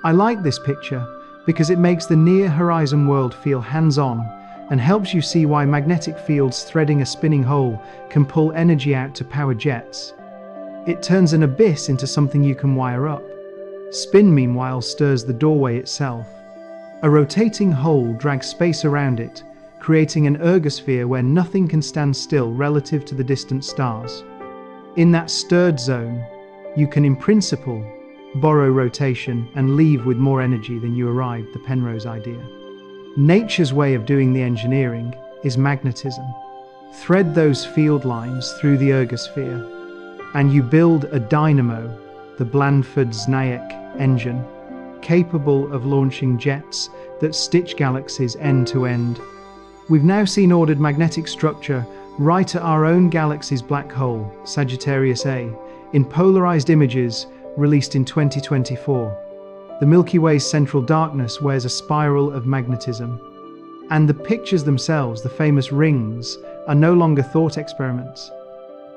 I like this picture because it makes the near horizon world feel hands-on and helps you see why magnetic fields threading a spinning hole can pull energy out to power jets. It turns an abyss into something you can wire up. Spin, meanwhile, stirs the doorway itself. A rotating hole drags space around it, creating an ergosphere where nothing can stand still relative to the distant stars. In that stirred zone, you can, in principle, borrow rotation and leave with more energy than you arrived, the Penrose idea. Nature's way of doing the engineering is magnetism. Thread those field lines through the ergosphere, and you build a dynamo, the Blandford-Znaiec engine, capable of launching jets that stitch galaxies end to end. We've now seen ordered magnetic structure right at our own galaxy's black hole, Sagittarius A, in polarized images released in 2024. The Milky Way's central darkness wears a spiral of magnetism. And the pictures themselves, the famous rings, are no longer thought experiments.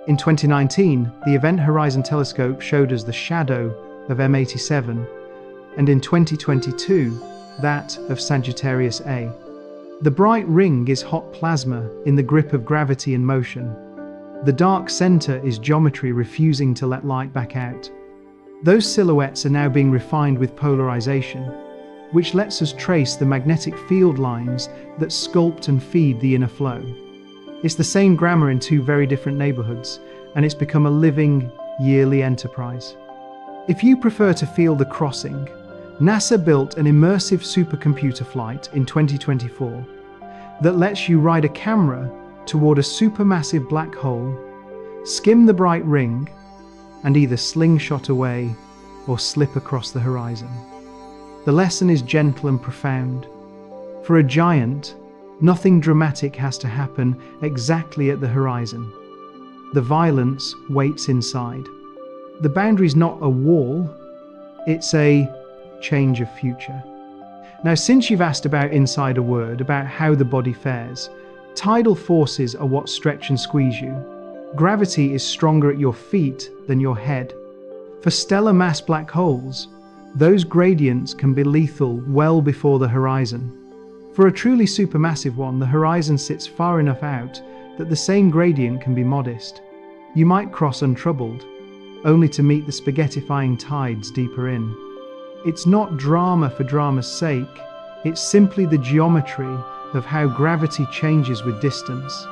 In 2019, the Event Horizon Telescope showed us the shadow of M87, and in 2022, that of Sagittarius A. The bright ring is hot plasma in the grip of gravity and motion. The dark center is geometry refusing to let light back out. Those silhouettes are now being refined with polarization, which lets us trace the magnetic field lines that sculpt and feed the inner flow. It's the same grammar in two very different neighborhoods, and it's become a living, yearly enterprise. If you prefer to feel the crossing, NASA built an immersive supercomputer flight in 2024 that lets you ride a camera toward a supermassive black hole, skim the bright ring, and either slingshot away or slip across the horizon. The lesson is gentle and profound. For a giant, nothing dramatic has to happen exactly at the horizon. The violence waits inside. The boundary's not a wall, it's a change of future. Now, since you've asked about inside a word, about how the body fares, tidal forces are what stretch and squeeze you. Gravity is stronger at your feet than your head. For stellar mass black holes, those gradients can be lethal well before the horizon. For a truly supermassive one, the horizon sits far enough out that the same gradient can be modest. You might cross untroubled, only to meet the spaghettifying tides deeper in. It's not drama for drama's sake, it's simply the geometry of how gravity changes with distance.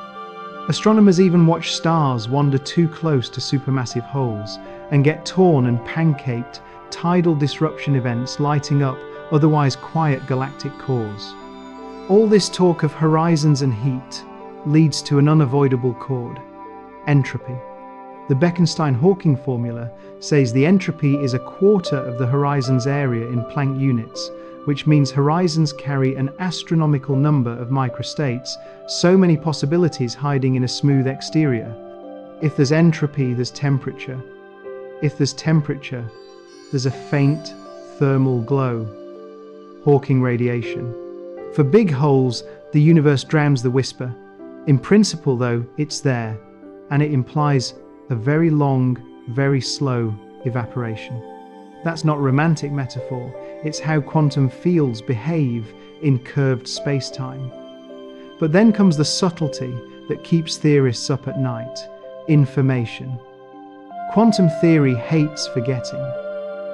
Astronomers even watch stars wander too close to supermassive holes and get torn and pancaked, tidal disruption events lighting up otherwise quiet galactic cores. All this talk of horizons and heat leads to an unavoidable chord: entropy. The Bekenstein-Hawking formula says the entropy is a quarter of the horizon's area in Planck units, which means horizons carry an astronomical number of microstates, so many possibilities hiding in a smooth exterior. If there's entropy, there's temperature. If there's temperature, there's a faint thermal glow. Hawking radiation. For big holes, the universe drowns the whisper. In principle, though, it's there, and it implies a very long, very slow evaporation. That's not romantic metaphor, it's how quantum fields behave in curved space-time. But then comes the subtlety that keeps theorists up at night: information. Quantum theory hates forgetting.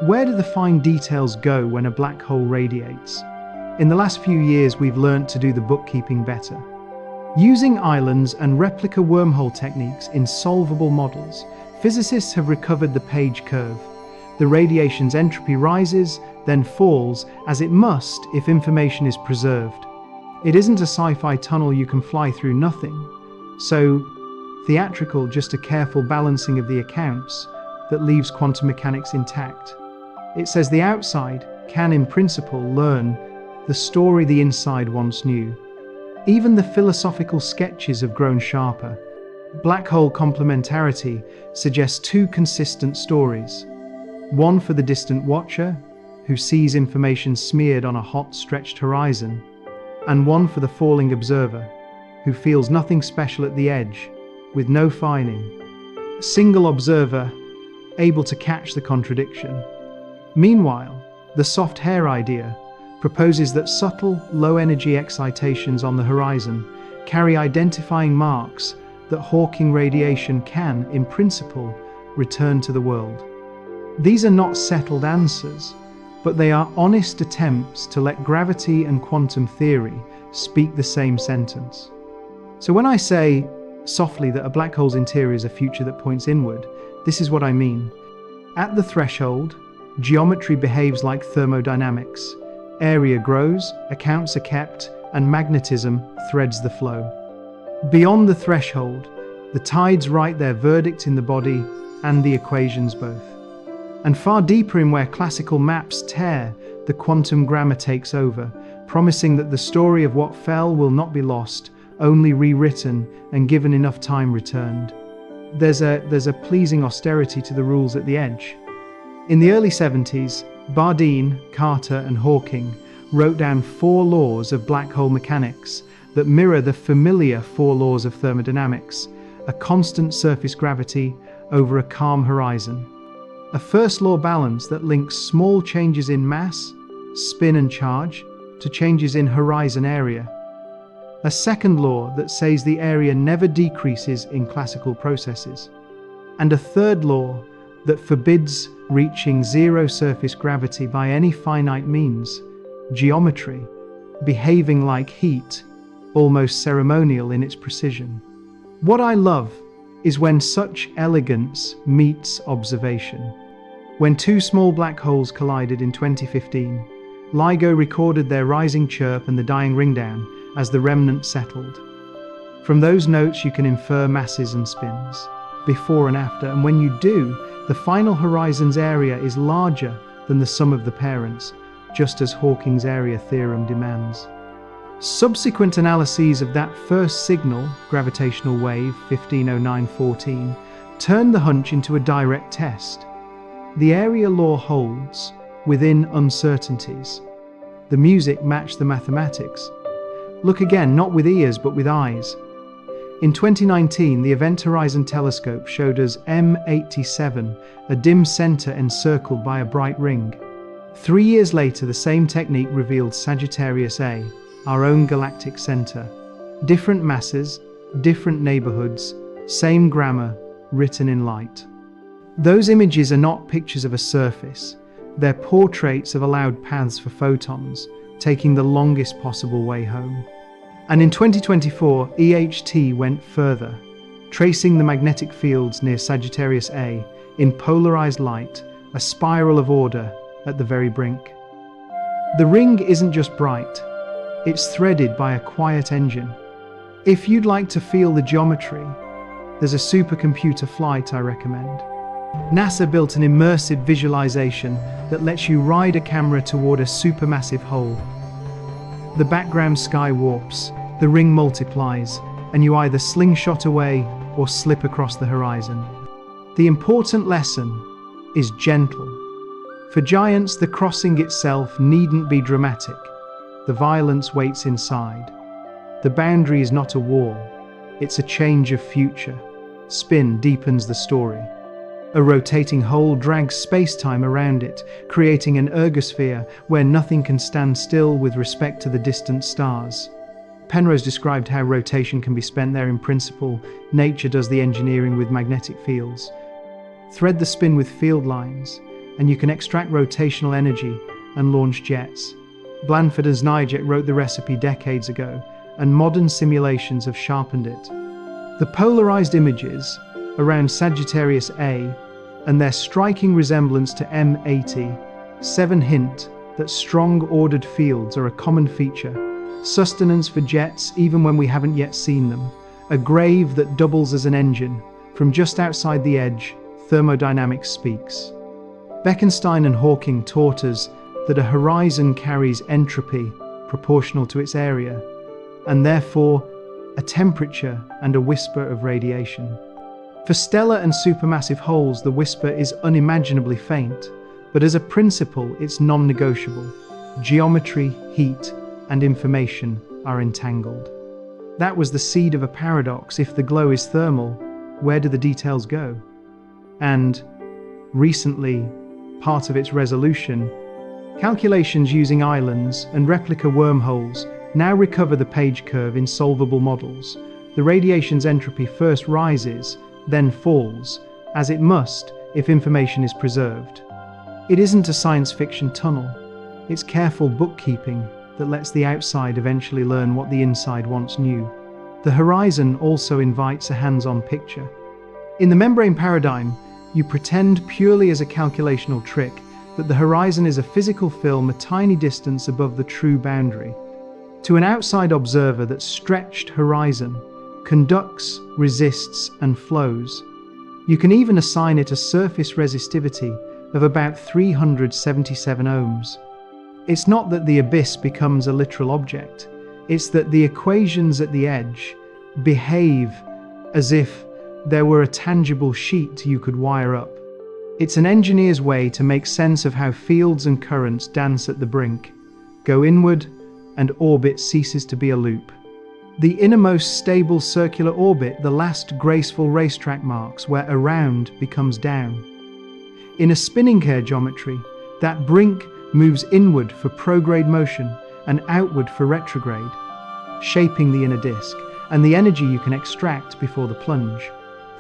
Where do the fine details go when a black hole radiates? In the last few years, we've learned to do the bookkeeping better. Using islands and replica wormhole techniques in solvable models, physicists have recovered the page curve. The radiation's entropy rises, then falls, as it must if information is preserved. It isn't a sci-fi tunnel you can fly through nothing. So, theatrical, just a careful balancing of the accounts that leaves quantum mechanics intact. It says the outside can, in principle, learn the story the inside once knew. Even the philosophical sketches have grown sharper. Black hole complementarity suggests two consistent stories. One for the distant watcher, who sees information smeared on a hot, stretched horizon, and one for the falling observer, who feels nothing special at the edge, with no fining. A single observer, able to catch the contradiction. Meanwhile, the soft hair idea proposes that subtle, low-energy excitations on the horizon carry identifying marks that Hawking radiation can, in principle, return to the world. These are not settled answers, but they are honest attempts to let gravity and quantum theory speak the same sentence. So when I say softly that a black hole's interior is a future that points inward, this is what I mean. At the threshold, geometry behaves like thermodynamics. Area grows, accounts are kept, and magnetism threads the flow. Beyond the threshold, the tides write their verdict in the body and the equations both. And far deeper in where classical maps tear, the quantum grammar takes over, promising that the story of what fell will not be lost, only rewritten and given enough time returned. There's a pleasing austerity to the rules at the edge. In the early 70s, Bardeen, Carter, and Hawking wrote down 4 laws of black hole mechanics that mirror the familiar 4 laws of thermodynamics: a constant surface gravity over a calm horizon. A first law balance that links small changes in mass, spin, and charge to changes in horizon area. A second law that says the area never decreases in classical processes. And a third law that forbids reaching zero surface gravity by any finite means: geometry, behaving like heat, almost ceremonial in its precision. What I love is when such elegance meets observation. When 2 small black holes collided in 2015, LIGO recorded their rising chirp and the dying ringdown as the remnant settled. From those notes you can infer masses and spins, before and after, and when you do, the final horizon's area is larger than the sum of the parents, just as Hawking's area theorem demands. Subsequent analyses of that first signal, gravitational wave 150914, turned the hunch into a direct test. The area law holds within uncertainties. The music matched the mathematics. Look again, not with ears but with eyes. In 2019, the Event Horizon Telescope showed us M87, a dim center encircled by a bright ring. 3 years later, the same technique revealed Sagittarius A, our own galactic center. Different masses, different neighborhoods, same grammar, written in light. Those images are not pictures of a surface. They're portraits of allowed paths for photons, taking the longest possible way home. And in 2024, EHT went further, tracing the magnetic fields near Sagittarius A in polarized light, a spiral of order at the very brink. The ring isn't just bright, it's threaded by a quiet engine. If you'd like to feel the geometry, there's a supercomputer flight I recommend. NASA built an immersive visualization that lets you ride a camera toward a supermassive hole. The background sky warps, the ring multiplies, and you either slingshot away or slip across the horizon. The important lesson is gentle. For giants, the crossing itself needn't be dramatic. The violence waits inside. The boundary is not a wall, it's a change of future. Spin deepens the story. A rotating hole drags space-time around it, creating an ergosphere where nothing can stand still with respect to the distant stars. Penrose described how rotation can be spent there in principle. Nature does the engineering with magnetic fields. Thread the spin with field lines, and you can extract rotational energy and launch jets. Blanford and Znajek wrote the recipe decades ago, and modern simulations have sharpened it. The polarized images around Sagittarius A and their striking resemblance to M80 hint that strong ordered fields are a common feature, sustenance for jets even when we haven't yet seen them, a grave that doubles as an engine. From just outside the edge, thermodynamics speaks. Bekenstein and Hawking taught us that a horizon carries entropy proportional to its area, and therefore a temperature and a whisper of radiation. For stellar and supermassive holes, the whisper is unimaginably faint, but as a principle, it's non-negotiable. Geometry, heat, and information are entangled. That was the seed of a paradox. If the glow is thermal, where do the details go? And, recently, part of its resolution, calculations using islands and replica wormholes now recover the page curve in solvable models. The radiation's entropy first rises, then falls, as it must if information is preserved. It isn't a science fiction tunnel. It's careful bookkeeping that lets the outside eventually learn what the inside once knew. The horizon also invites a hands-on picture. In the membrane paradigm, you pretend purely as a calculational trick that the horizon is a physical film a tiny distance above the true boundary. To an outside observer, that stretched horizon conducts, resists, and flows. You can even assign it a surface resistivity of about 377 ohms. It's not that the abyss becomes a literal object, it's that the equations at the edge behave as if there were a tangible sheet you could wire up. It's an engineer's way to make sense of how fields and currents dance at the brink, go inward, and orbit ceases to be a loop. The innermost stable circular orbit, the last graceful racetrack marks, where around becomes down. In a spinning Kerr geometry, that brink moves inward for prograde motion and outward for retrograde, shaping the inner disk and the energy you can extract before the plunge.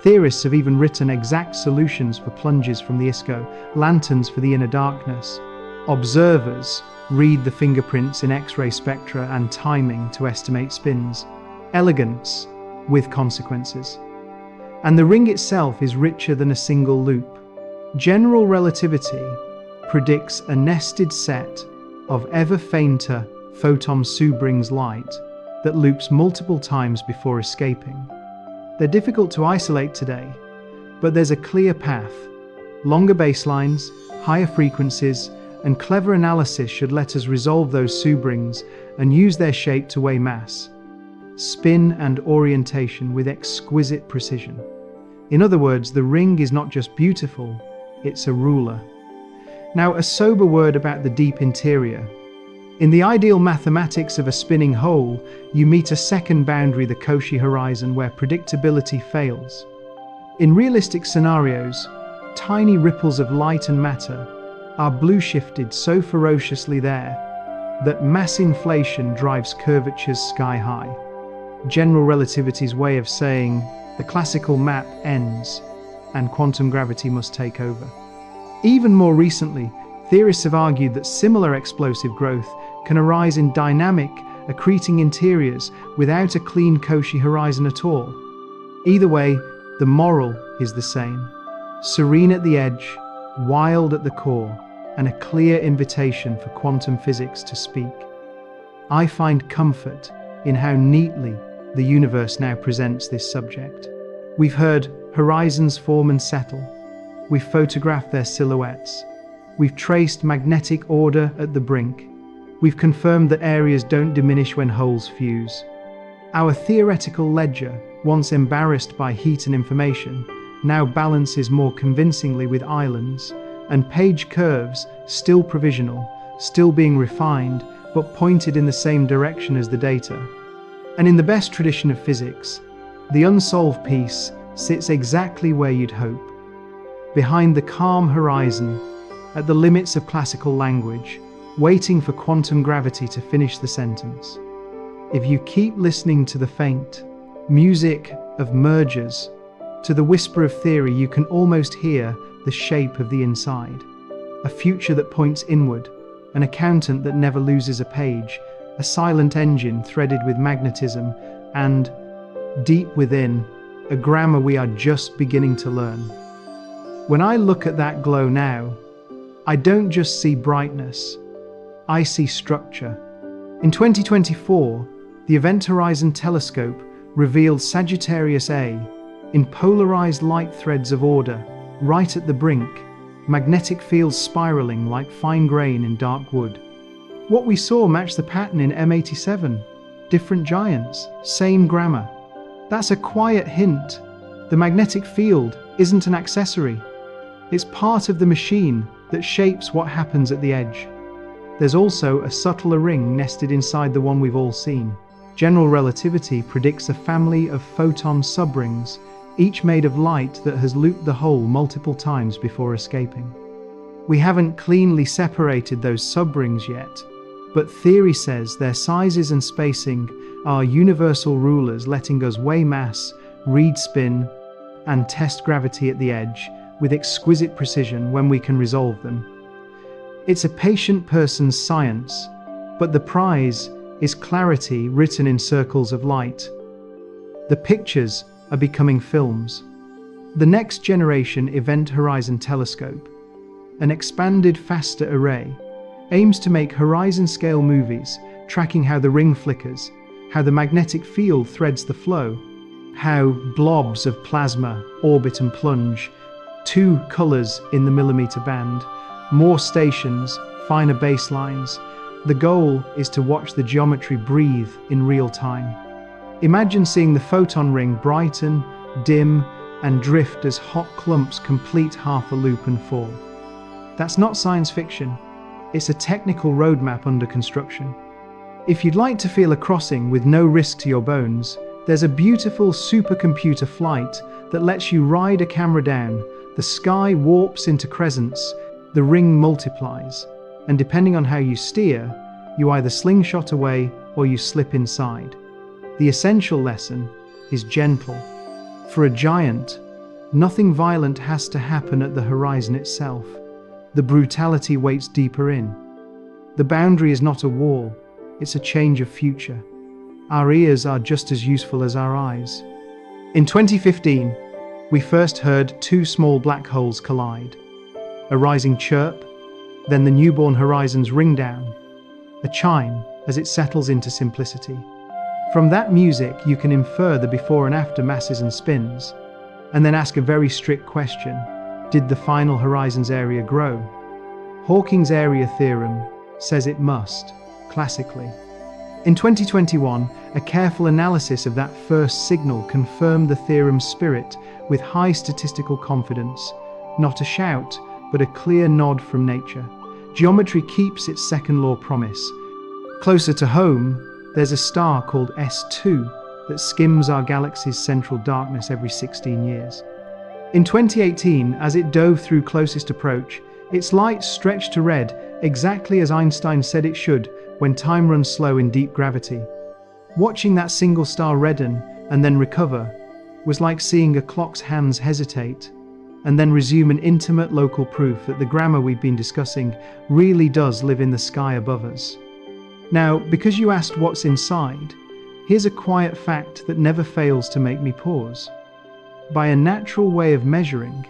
Theorists have even written exact solutions for plunges from the ISCO, lanterns for the inner darkness. Observers read the fingerprints in X-ray spectra and timing to estimate spins. Elegance with consequences. And the ring itself is richer than a single loop. General relativity predicts a nested set of ever fainter photon Su-brings light that loops multiple times before escaping. They're difficult to isolate today, but there's a clear path. Longer baselines, higher frequencies, and clever analysis should let us resolve those Su-brings and use their shape to weigh mass, spin, and orientation with exquisite precision. In other words, the ring is not just beautiful, it's a ruler. Now, a sober word about the deep interior. In the ideal mathematics of a spinning hole, you meet a second boundary, the Cauchy horizon, where predictability fails. In realistic scenarios, tiny ripples of light and matter are blue-shifted so ferociously there that mass inflation drives curvatures sky high. General relativity's way of saying the classical map ends and quantum gravity must take over. Even more recently, theorists have argued that similar explosive growth can arise in dynamic, accreting interiors without a clean Cauchy horizon at all. Either way, the moral is the same. Serene at the edge, wild at the core, and a clear invitation for quantum physics to speak. I find comfort in how neatly the universe now presents this subject. We've heard horizons form and settle. We've photographed their silhouettes. We've traced magnetic order at the brink. We've confirmed that areas don't diminish when holes fuse. Our theoretical ledger, once embarrassed by heat and information, now balances more convincingly with islands and page curves, still provisional, still being refined, but pointed in the same direction as the data. And in the best tradition of physics, the unsolved piece sits exactly where you'd hope, behind the calm horizon, at the limits of classical language, waiting for quantum gravity to finish the sentence. If you keep listening to the faint music of mergers, To the whisper of theory, you can almost hear the shape of the inside. A future that points inward, an accountant that never loses a page, a silent engine threaded with magnetism, and, deep within, a grammar we are just beginning to learn. When I look at that glow now, I don't just see brightness, I see structure. In 2024, the Event Horizon Telescope revealed Sagittarius A in polarized light threads of order, right at the brink, magnetic fields spiraling like fine grain in dark wood. What we saw matched the pattern in M87, different giants, same grammar. That's a quiet hint. The magnetic field isn't an accessory. It's part of the machine that shapes what happens at the edge. There's also a subtler ring nested inside the one we've all seen. General relativity predicts a family of photon subrings, each made of light that has looped the hole multiple times before escaping. We haven't cleanly separated those subrings yet, but theory says their sizes and spacing are universal rulers, letting us weigh mass, read spin, and test gravity at the edge with exquisite precision when we can resolve them. It's a patient person's science, but the prize is clarity written in circles of light. The pictures are becoming films. The next generation Event Horizon Telescope, an expanded faster array, aims to make horizon-scale movies, tracking how the ring flickers, how the magnetic field threads the flow, how blobs of plasma orbit and plunge, 2 colors in the millimeter band, more stations, finer baselines. The goal is to watch the geometry breathe in real time. Imagine seeing the photon ring brighten, dim, and drift as hot clumps complete half a loop and fall. That's not science fiction. It's a technical roadmap under construction. If you'd like to feel a crossing with no risk to your bones, there's a beautiful supercomputer flight that lets you ride a camera down. The sky warps into crescents, the ring multiplies, and depending on how you steer, you either slingshot away or you slip inside. The essential lesson is gentle. For a giant, nothing violent has to happen at the horizon itself. The brutality waits deeper in. The boundary is not a wall, it's a change of future. Our ears are just as useful as our eyes. In 2015, we first heard 2 small black holes collide. A rising chirp, then the newborn horizon's ring down. A chime as it settles into simplicity. From that music, you can infer the before and after masses and spins, and then ask a very strict question. Did the final horizon's area grow? Hawking's area theorem says it must, classically. In 2021, a careful analysis of that first signal confirmed the theorem's spirit with high statistical confidence. Not a shout, but a clear nod from nature. Geometry keeps its second law promise. Closer to home, there's a star called S2 that skims our galaxy's central darkness every 16 years. In 2018, as it dove through closest approach, its light stretched to red, exactly as Einstein said it should when time runs slow in deep gravity. Watching that single star redden and then recover was like seeing a clock's hands hesitate and then resume an intimate local proof that the grammar we've been discussing really does live in the sky above us. Now, because you asked what's inside, here's a quiet fact that never fails to make me pause. By a natural way of measuring,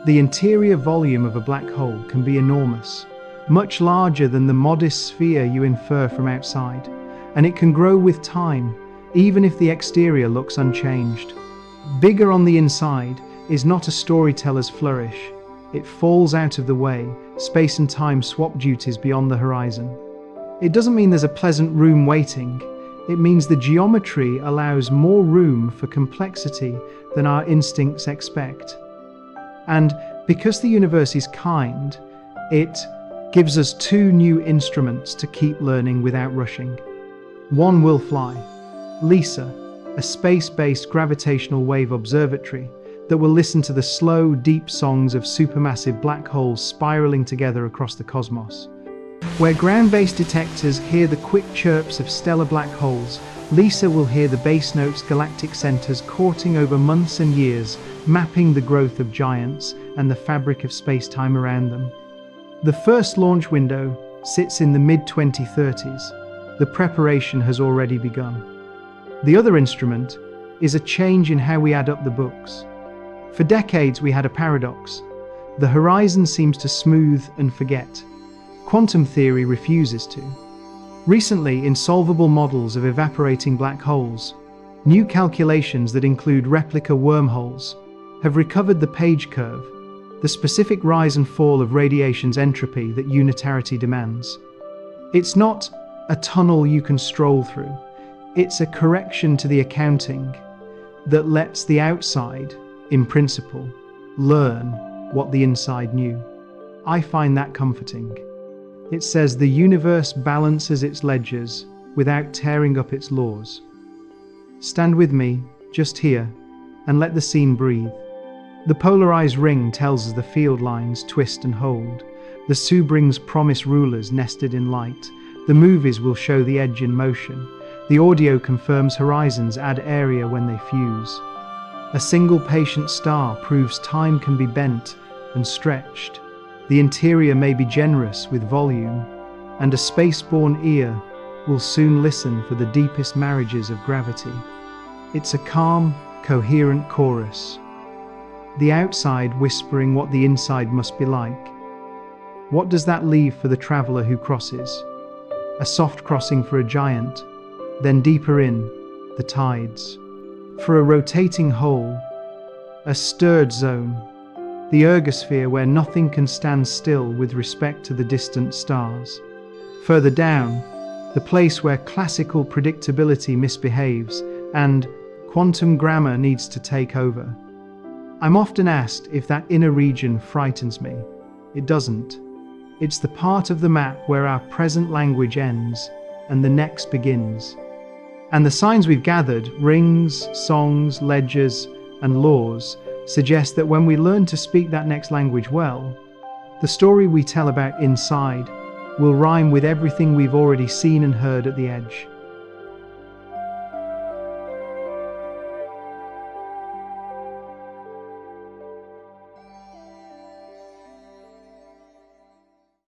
the interior volume of a black hole can be enormous, much larger than the modest sphere you infer from outside, and it can grow with time, even if the exterior looks unchanged. Bigger on the inside is not a storyteller's flourish. It falls out of the way, space and time swap duties beyond the horizon. It doesn't mean there's a pleasant room waiting. It means the geometry allows more room for complexity than our instincts expect. And because the universe is kind, it gives us 2 new instruments to keep learning without rushing. One will fly. LISA, a space-based gravitational wave observatory that will listen to the slow, deep songs of supermassive black holes spiraling together across the cosmos. Where ground-based detectors hear the quick chirps of stellar black holes, Lisa will hear the bass notes galactic centers courting over months and years, mapping the growth of giants and the fabric of space-time around them. The first launch window sits in the mid-2030s. The preparation has already begun. The other instrument is a change in how we add up the books. For decades we had a paradox. The horizon seems to smooth and forget. Quantum theory refuses to. Recently, in solvable models of evaporating black holes, new calculations that include replica wormholes have recovered the page curve, the specific rise and fall of radiation's entropy that unitarity demands. It's not a tunnel you can stroll through. It's a correction to the accounting that lets the outside, in principle, learn what the inside knew. I find that comforting. It says the universe balances its ledgers without tearing up its laws. Stand with me, just here, and let the scene breathe. The polarized ring tells us the field lines twist and hold. The Subrings promise rulers nested in light. The movies will show the edge in motion. The audio confirms horizons add area when they fuse. A single patient star proves time can be bent and stretched. The interior may be generous with volume, and a spaceborne ear will soon listen for the deepest marriages of gravity. It's a calm, coherent chorus. The outside whispering what the inside must be like. What does that leave for the traveler who crosses? A soft crossing for a giant, then deeper in, the tides. For a rotating hole, a stirred zone, the ergosphere where nothing can stand still with respect to the distant stars. Further down, the place where classical predictability misbehaves and quantum grammar needs to take over. I'm often asked if that inner region frightens me. It doesn't. It's the part of the map where our present language ends and the next begins. And the signs we've gathered, rings, songs, ledgers, and laws, suggest that when we learn to speak that next language well, the story we tell about inside will rhyme with everything we've already seen and heard at the edge.